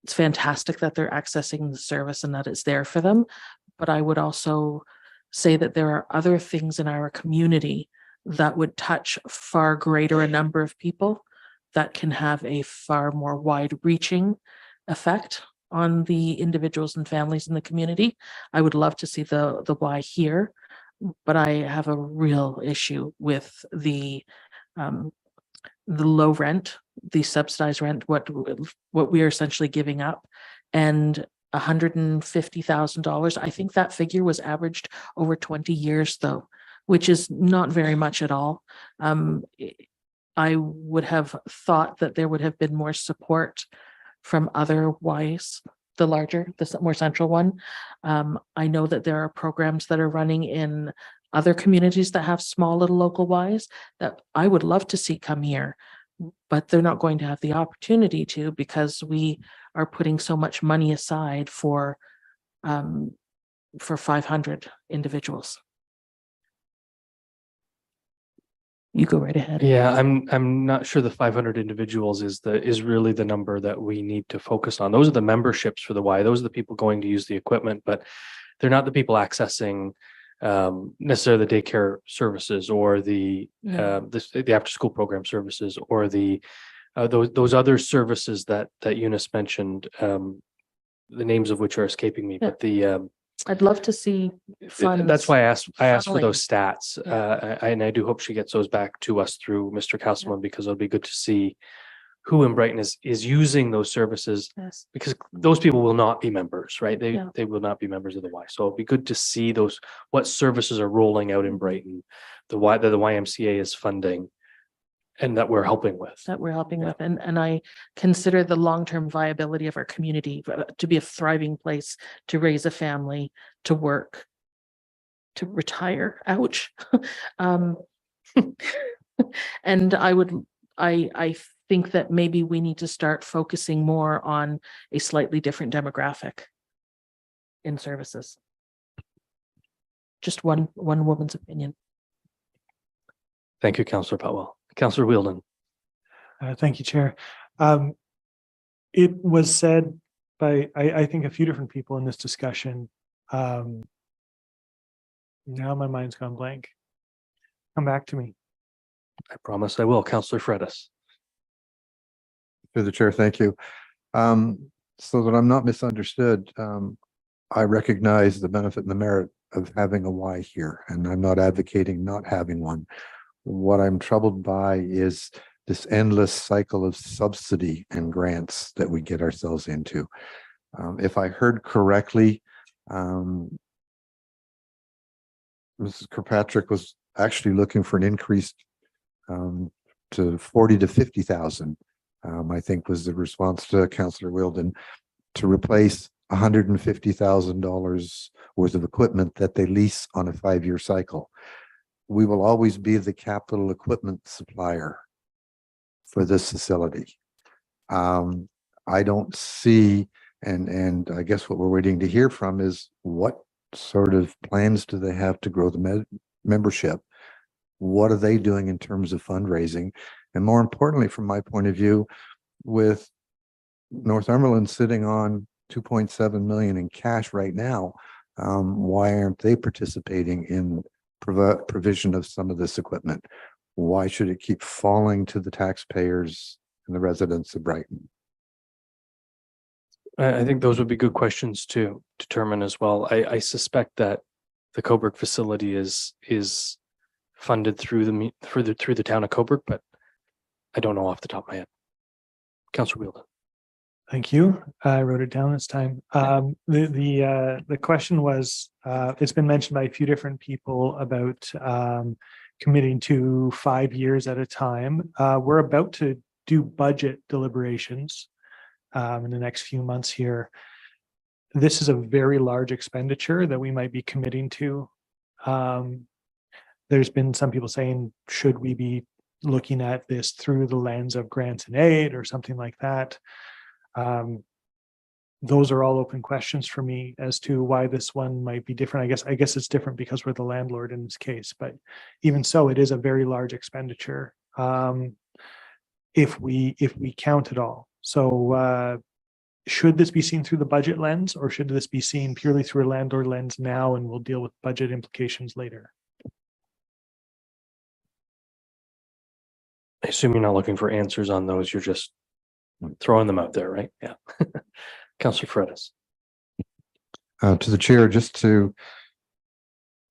it's fantastic that they're accessing the service and that it's there for them. But I would also say that there are other things in our community that would touch far greater a number of people that can have a far more wide-reaching effect on the individuals and families in the community. I would love to see the Y here, but I have a real issue with the low rent, the subsidized rent, what we are essentially giving up, and $150,000. I think that figure was averaged over 20 years though, which is not very much at all. I would have thought that there would have been more support from other Ys, the more central one. I know that there are programs that are running in other communities that have small little local Ys that I would love to see come here, but they're not going to have the opportunity to, because we are putting so much money aside for 500 individuals. You go right ahead. Yeah, I'm not sure the 500 individuals is really the number that we need to focus on. Those are the memberships for the Y. Those are the people going to use the equipment, but they're not the people accessing necessarily the daycare services or the after school program services or those other services that Eunice mentioned, the names of which are escaping me, but I'd love to see funds. That's why I asked for funneling. those stats. And I do hope she gets those back to us through Mr. Castleman, because it'll be good to see who in Brighton is using those services, because those people will not be members, right? They will not be members of the Y. So it'll be good to see what services are rolling out in Brighton, that the YMCA is funding and that we're helping with. And I consider the long-term viability of our community to be a thriving place to raise a family, to work, to retire. Ouch. And I think that maybe we need to start focusing more on a slightly different demographic in services. Just one woman's opinion. Thank you, Councillor Powell. Councillor Wheeldon. Thank you, Chair. It was said by, I think, a few different people in this discussion. Now my mind's gone blank. Come back to me. I promise I will. Councillor Fredis. Through the chair, thank you. So that I'm not misunderstood, I recognize the benefit and the merit of having a Y here, and I'm not advocating not having one. What I'm troubled by is this endless cycle of subsidy and grants that we get ourselves into. If I heard correctly, Mrs. Kirkpatrick was actually looking for an increase to 40 to 50,000. I think was the response to Councillor Wilden, to replace $150,000 worth of equipment that they lease on a 5-year cycle. We will always be the capital equipment supplier for this facility. I don't see, and I guess what we're waiting to hear from is what sort of plans do they have to grow the membership? What are they doing in terms of fundraising? And more importantly, from my point of view, with Northumberland sitting on 2.7 million in cash right now, why aren't they participating in provision of some of this equipment? Why should it keep falling to the taxpayers and the residents of Brighton? I think those would be good questions to determine as well. I suspect that the Coburg facility is funded through the town of Coburg, but I don't know off the top of my head. Councillor Wheeldon. Thank you. I wrote it down this time. The question was, it's been mentioned by a few different people about committing to 5 years at a time. We're about to do budget deliberations in the next few months here. This is a very large expenditure that we might be committing to. There's been some people saying, should we be looking at this through the lens of grants and aid or something like that? Those are all open questions for me as to why this one might be different. I guess it's different because we're the landlord in this case, but even so, it is a very large expenditure if we count it all. So should this be seen through the budget lens, or should this be seen purely through a landlord lens now, and we'll deal with budget implications later? I assume you're not looking for answers on those. You're just throwing them out there, right? Yeah. Councillor Fredis. To the chair, just to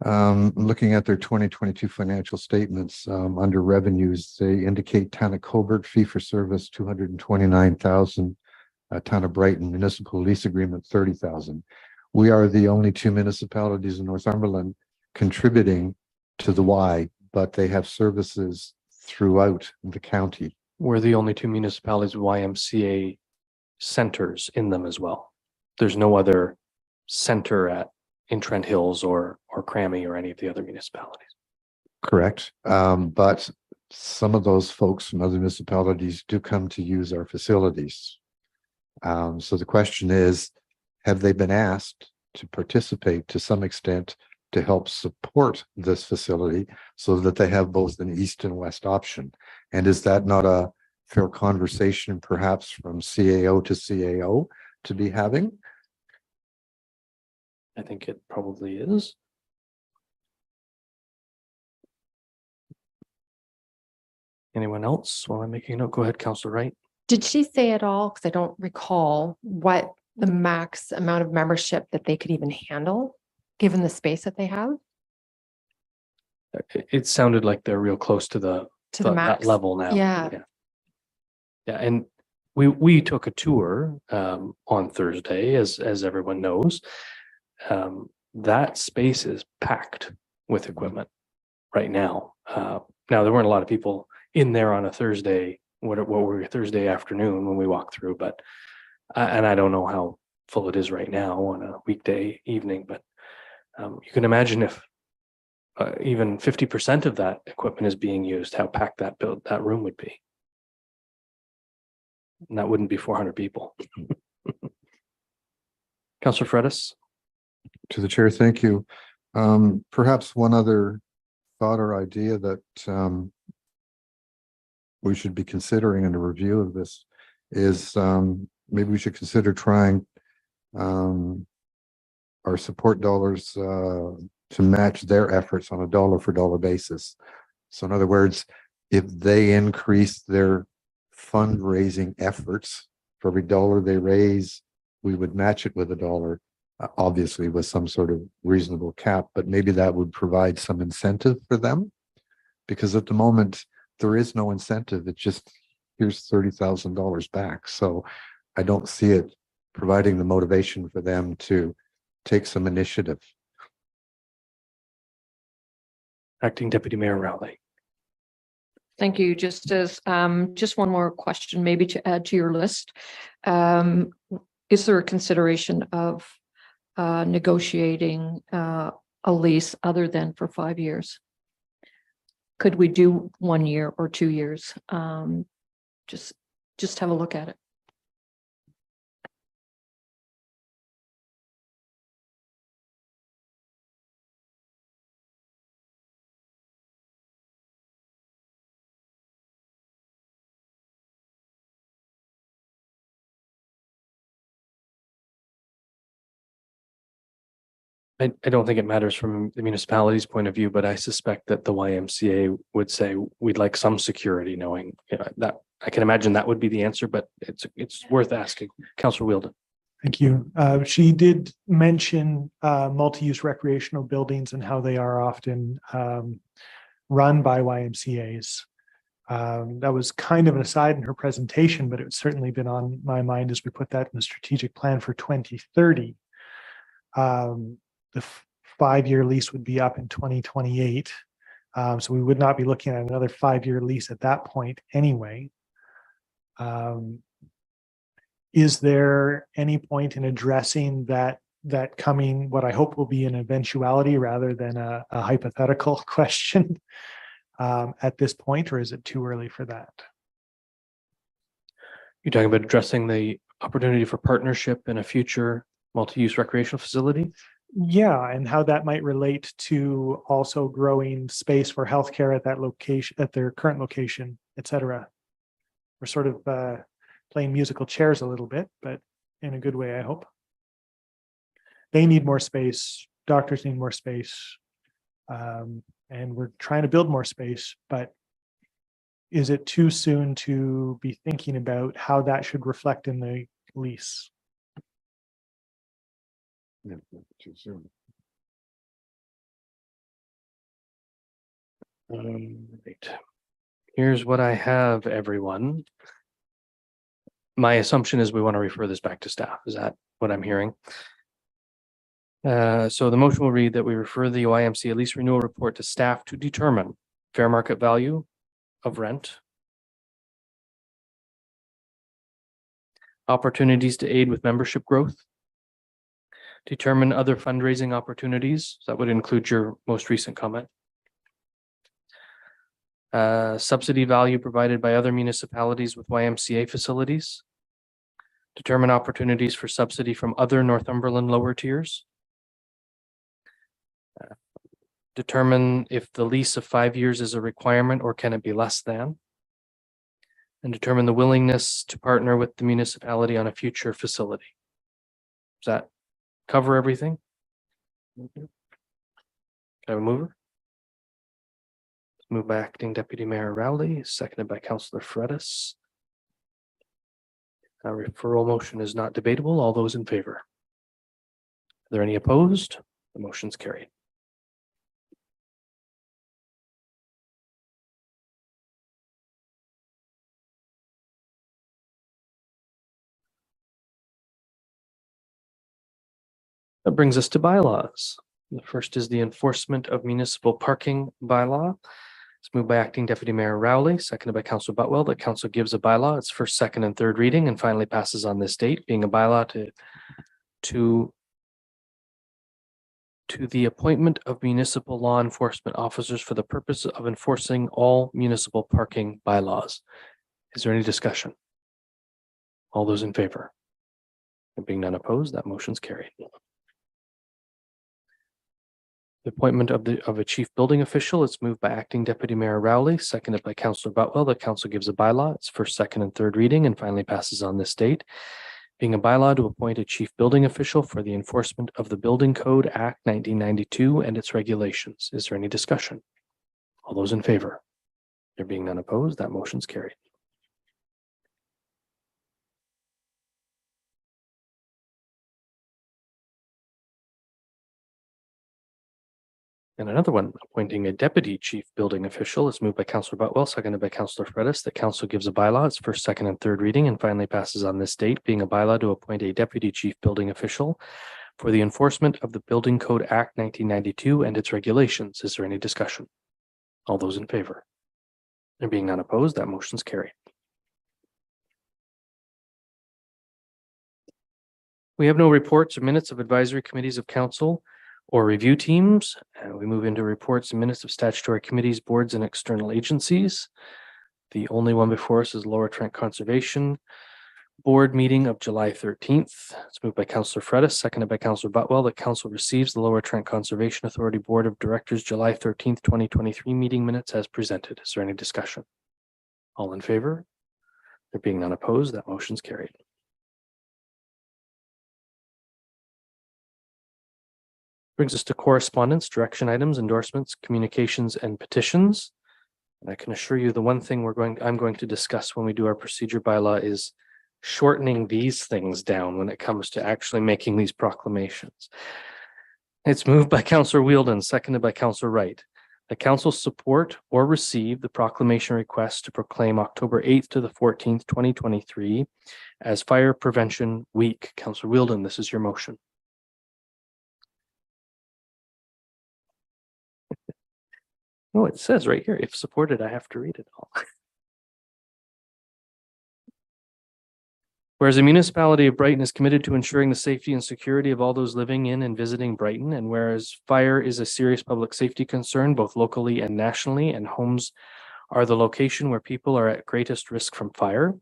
looking at their 2022 financial statements, under revenues, they indicate town of Coburg fee for service 229,000, town of Brighton municipal lease agreement 30,000. We are the only two municipalities in Northumberland contributing to the Y, but they have services throughout the county. We're the only two municipalities with YMCA centers in them as well. There's no other center in Trent Hills or Crammy or any of the other municipalities. Correct. But some of those folks from other municipalities do come to use our facilities. So the question is, have they been asked to participate to some extent to help support this facility so that they have both an east and west option? And is that not a fair conversation perhaps from CAO to CAO to be having? I think it probably is. Anyone else while I'm making a note? Go ahead, Councillor Wright. Did she say at all, because I don't recall, what the max amount of membership that they could even handle, given the space that they have? It sounded like they're real close to the max that level now. Yeah. And we took a tour on Thursday, as everyone knows. That space is packed with equipment right now. Now there weren't a lot of people in there on a Thursday. What were Thursday afternoon when we walked through, but and I don't know how full it is right now on a weekday evening, but you can imagine if even 50% of that equipment is being used, how packed that room would be. And that wouldn't be 400 people. Councillor Fredis. To the chair, thank you. Perhaps one other thought or idea that we should be considering in a review of this is maybe we should consider trying our support dollars to match their efforts on a dollar for dollar basis. So in other words, if they increase their fundraising efforts, for every dollar they raise, we would match it with $1, obviously with some sort of reasonable cap, but maybe that would provide some incentive for them, because at the moment there is no incentive. It's just, here's $30,000 back. So I don't see it providing the motivation for them to take some initiative. Acting Deputy Mayor Rowley. Thank you. Just one more question, maybe to add to your list. Is there a consideration of negotiating a lease other than for 5 years? Could we do 1 year or 2 years? Just have a look at it. I don't think it matters from the municipality's point of view, but I suspect that the YMCA would say we'd like some security, knowing that I can imagine that would be the answer, but it's worth asking. Councillor Wheeldon. Thank you. She did mention multi-use recreational buildings and how they are often run by YMCAs. That was kind of an aside in her presentation, but it's certainly been on my mind as we put that in the strategic plan for 2030. The 5-year lease would be up in 2028. So we would not be looking at another 5-year lease at that point anyway. Is there any point in addressing that coming, what I hope will be an eventuality rather than a hypothetical question at this point, or is it too early for that? You're talking about addressing the opportunity for partnership in a future multi-use recreational facility? Yeah, and how that might relate to also growing space for healthcare at that location, at their current location, et cetera. We're sort of playing musical chairs a little bit, but in a good way, I hope. They need more space. Doctors need more space. And we're trying to build more space, but is it too soon to be thinking about how that should reflect in the lease? Yeah, too soon. Right. Here's what I have, everyone. My assumption is we want to refer this back to staff. Is that what I'm hearing? So the motion will read that we refer the YMCA lease renewal report to staff to determine fair market value of rent, opportunities to aid with membership growth, determine other fundraising opportunities. That would include your most recent comment. Subsidy value provided by other municipalities with YMCA facilities. Determine opportunities for subsidy from other Northumberland lower tiers. Determine if the lease of 5 years is a requirement or can it be less than. And determine the willingness to partner with the municipality on a future facility. Does that cover everything? Can I have a mover? Moved by Acting Deputy Mayor Rowley, seconded by Councillor Fredis. A referral motion is not debatable. All those in favor? Are there any opposed? The motion's carried. That brings us to bylaws. The first is the enforcement of municipal parking bylaw. It's moved by Acting Deputy Mayor Rowley, seconded by Councillor Butwell, that council gives a bylaw its first, second, and third reading and finally passes on this date, being a bylaw to the appointment of municipal law enforcement officers for the purpose of enforcing all municipal parking bylaws. Is there any discussion? All those in favor? There being none opposed, that motion's carried. The appointment of a chief building official, it's moved by Acting Deputy Mayor Rowley, seconded by Councillor Butwell. The council gives a bylaw its first, second, and third reading and finally passes on this date. Being a bylaw to appoint a chief building official for the enforcement of the Building Code Act 1992 and its regulations. Is there any discussion? All those in favor? There being none opposed, that motion's carried. And another one, appointing a deputy chief building official, is moved by Councillor Butwell, seconded by Councillor Fredis, that council gives a bylaw its first, second, and third reading and finally passes on this date, being a bylaw to appoint a deputy chief building official for the enforcement of the Building Code Act 1992 and its regulations. Is there any discussion? All those in favor? There being none opposed, that motion is carried. We have no reports or minutes of advisory committees of council or review teams. We move into reports and minutes of statutory committees, boards, and external agencies. The only one before us is Lower Trent Conservation Board meeting of July 13th. It's moved by Councillor Fredis, seconded by Councillor Butwell, that council receives the Lower Trent Conservation Authority Board of Directors July 13th, 2023 meeting minutes as presented. Is there any discussion? All in favor? There being none opposed, that motion is carried. Brings us to correspondence, direction items, endorsements, communications, and petitions. And I can assure you the one thing I'm going to discuss when we do our procedure bylaw is shortening these things down when it comes to actually making these proclamations. It's moved by Councillor Wheeldon, seconded by Councillor Wright. The council support or receive the proclamation request to proclaim October 8th to the 14th, 2023 as Fire Prevention Week. Councillor Wheeldon, this is your motion. No, it says right here, if supported, I have to read it all. Whereas the municipality of Brighton is committed to ensuring the safety and security of all those living in and visiting Brighton, and whereas fire is a serious public safety concern, both locally and nationally, and homes are the location where people are at greatest risk from fire,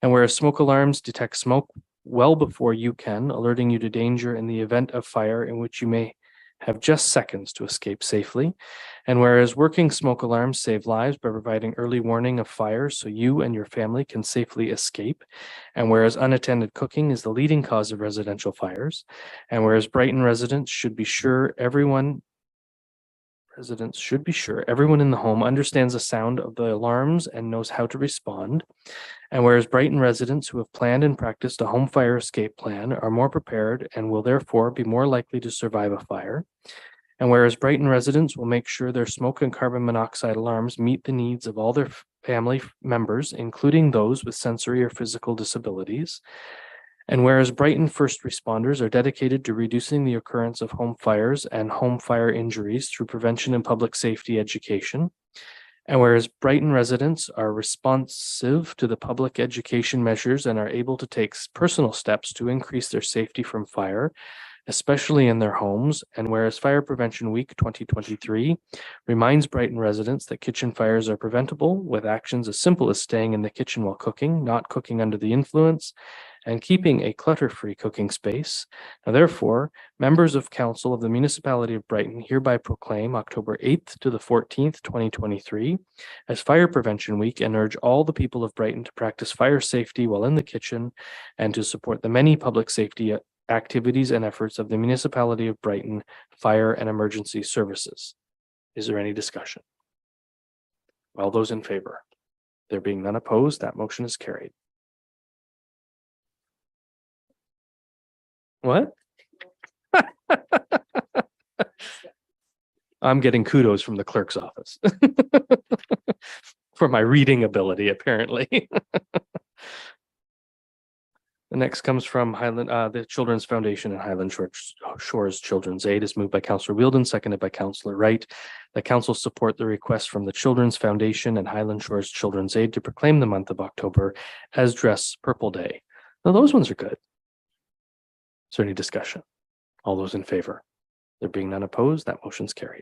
and whereas smoke alarms detect smoke well before you can, alerting you to danger in the event of fire in which you may have just seconds to escape safely. And whereas working smoke alarms save lives by providing early warning of fires so you and your family can safely escape. And whereas unattended cooking is the leading cause of residential fires. And whereas Brighton residents should be sure everyone in the home understands the sound of the alarms and knows how to respond. And whereas Brighton residents who have planned and practiced a home fire escape plan are more prepared and will therefore be more likely to survive a fire. And whereas Brighton residents will make sure their smoke and carbon monoxide alarms meet the needs of all their family members, including those with sensory or physical disabilities. And whereas Brighton first responders are dedicated to reducing the occurrence of home fires and home fire injuries through prevention and public safety education. And whereas Brighton residents are responsive to the public education measures and are able to take personal steps to increase their safety from fire, especially in their homes. And whereas Fire Prevention Week 2023 reminds Brighton residents that kitchen fires are preventable with actions as simple as staying in the kitchen while cooking, not cooking under the influence, and keeping a clutter-free cooking space. Now, therefore, members of council of the municipality of Brighton hereby proclaim October 8th to the 14th, 2023 as Fire Prevention Week and urge all the people of Brighton to practice fire safety while in the kitchen and to support the many public safety activities and efforts of the municipality of Brighton Fire and Emergency Services. Is there any discussion? All those in favor? There being none opposed, that motion is carried. What? I'm getting kudos from the clerk's office for my reading ability, apparently. The next comes from Highland, the Children's Foundation and Highland Shores Children's Aid is moved by Councillor Wheeldon, seconded by Councillor Wright. The council support the request from the Children's Foundation and Highland Shores Children's Aid to proclaim the month of October as Dress Purple Day. Now, those ones are good. Is there any discussion? All those in favor? There being none opposed, that motion's carried.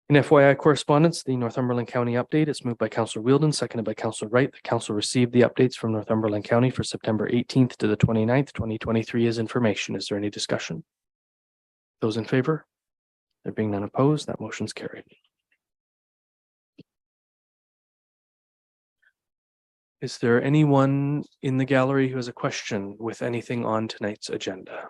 In FYI correspondence, the Northumberland County update is moved by Councillor Wheeldon, seconded by Councillor Wright. The council received the updates from Northumberland County for September 18th to the 29th, 2023 as information. Is there any discussion? Those in favor? There being none opposed, that motion's carried. Is there anyone in the gallery who has a question with anything on tonight's agenda?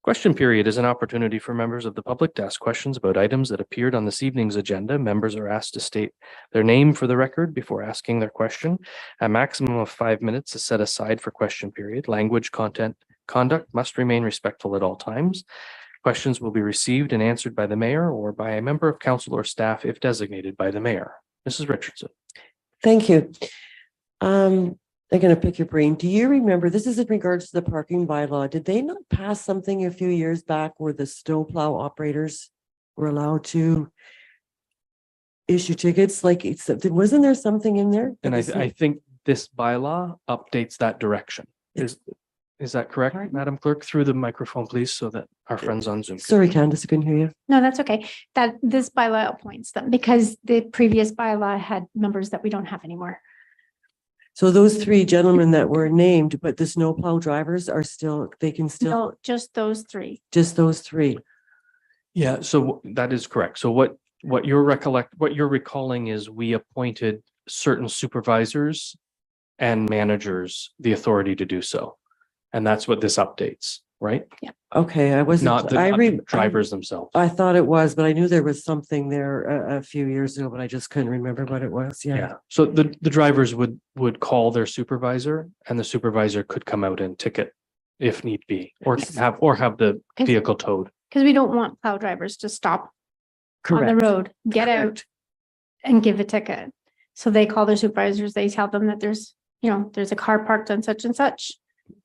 Question period is an opportunity for members of the public to ask questions about items that appeared on this evening's agenda. Members are asked to state their name for the record before asking their question. A maximum of 5 minutes is set aside for question period. Language, conduct must remain respectful at all times. Questions will be received and answered by the mayor or by a member of council or staff if designated by the mayor. Mrs. Richardson. Thank you. I'm going to pick your brain. Do you remember, this is in regards to the parking bylaw, did they not pass something a few years back where the snowplow operators were allowed to issue tickets? Like, wasn't there something in there? And I think this bylaw updates that direction. Is that correct, Pardon? Madam Clerk? Through the microphone, please, so that our friends on Zoom. Sorry, Candace, I couldn't hear you. No, that's okay. That this bylaw appoints them because the previous bylaw had members that we don't have anymore. So those three gentlemen that were named, but the snowplow drivers are still, they can still, No, just those three. just those three. Yeah, so that is correct. So what you're recalling is we appointed certain supervisors and managers the authority to do so. And that's what this updates, right? Okay, I wasn't. Not the drivers themselves. I thought it was, but I knew there was something there a few years ago, but I just couldn't remember what it was. Yeah. So the drivers would call their supervisor and the supervisor could come out and ticket if need be, or have the vehicle towed. Because we don't want plow drivers to stop on the Correct. road, get out and give a ticket. So they call their supervisors, they tell them that there's a car parked on such and such.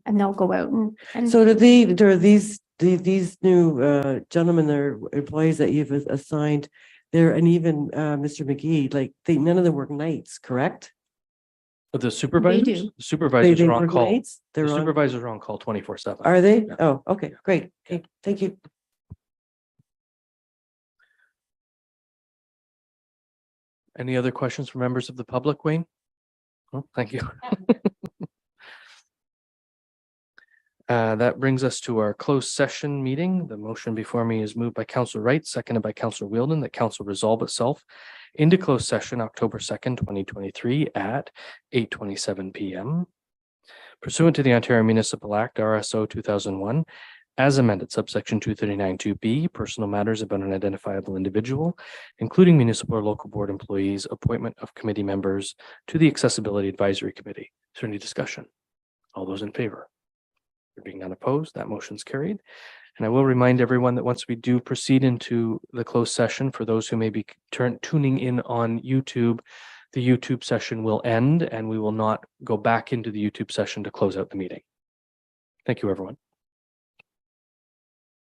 And they'll go out and So do these new gentlemen, they're employees that you've assigned there, and even Mr. McGee, like none of them work nights, correct? The supervisors, do. the supervisors They are on work call. nights? The They're on, supervisors are on call 24/7. are they? Yeah. Oh, okay, great. Okay, thank you. Any other questions from members of the public, Wayne? Oh, thank you. That brings us to our closed session meeting. The motion before me is moved by Councillor Wright, seconded by Councillor Wheeldon, that council resolve itself into closed session October 2nd, 2023 at 8:27 p.m. Pursuant to the Ontario Municipal Act, RSO 2001, as amended, subsection 239(2)B, personal matters about an identifiable individual, including municipal or local board employees, appointment of committee members to the Accessibility Advisory Committee. Is there any discussion? All those in favor? There being none opposed, that motion's carried. And I will remind everyone that once we do proceed into the closed session, for those who may be tuning in on YouTube, the YouTube session will end and we will not go back into the YouTube session to close out the meeting. Thank you, everyone.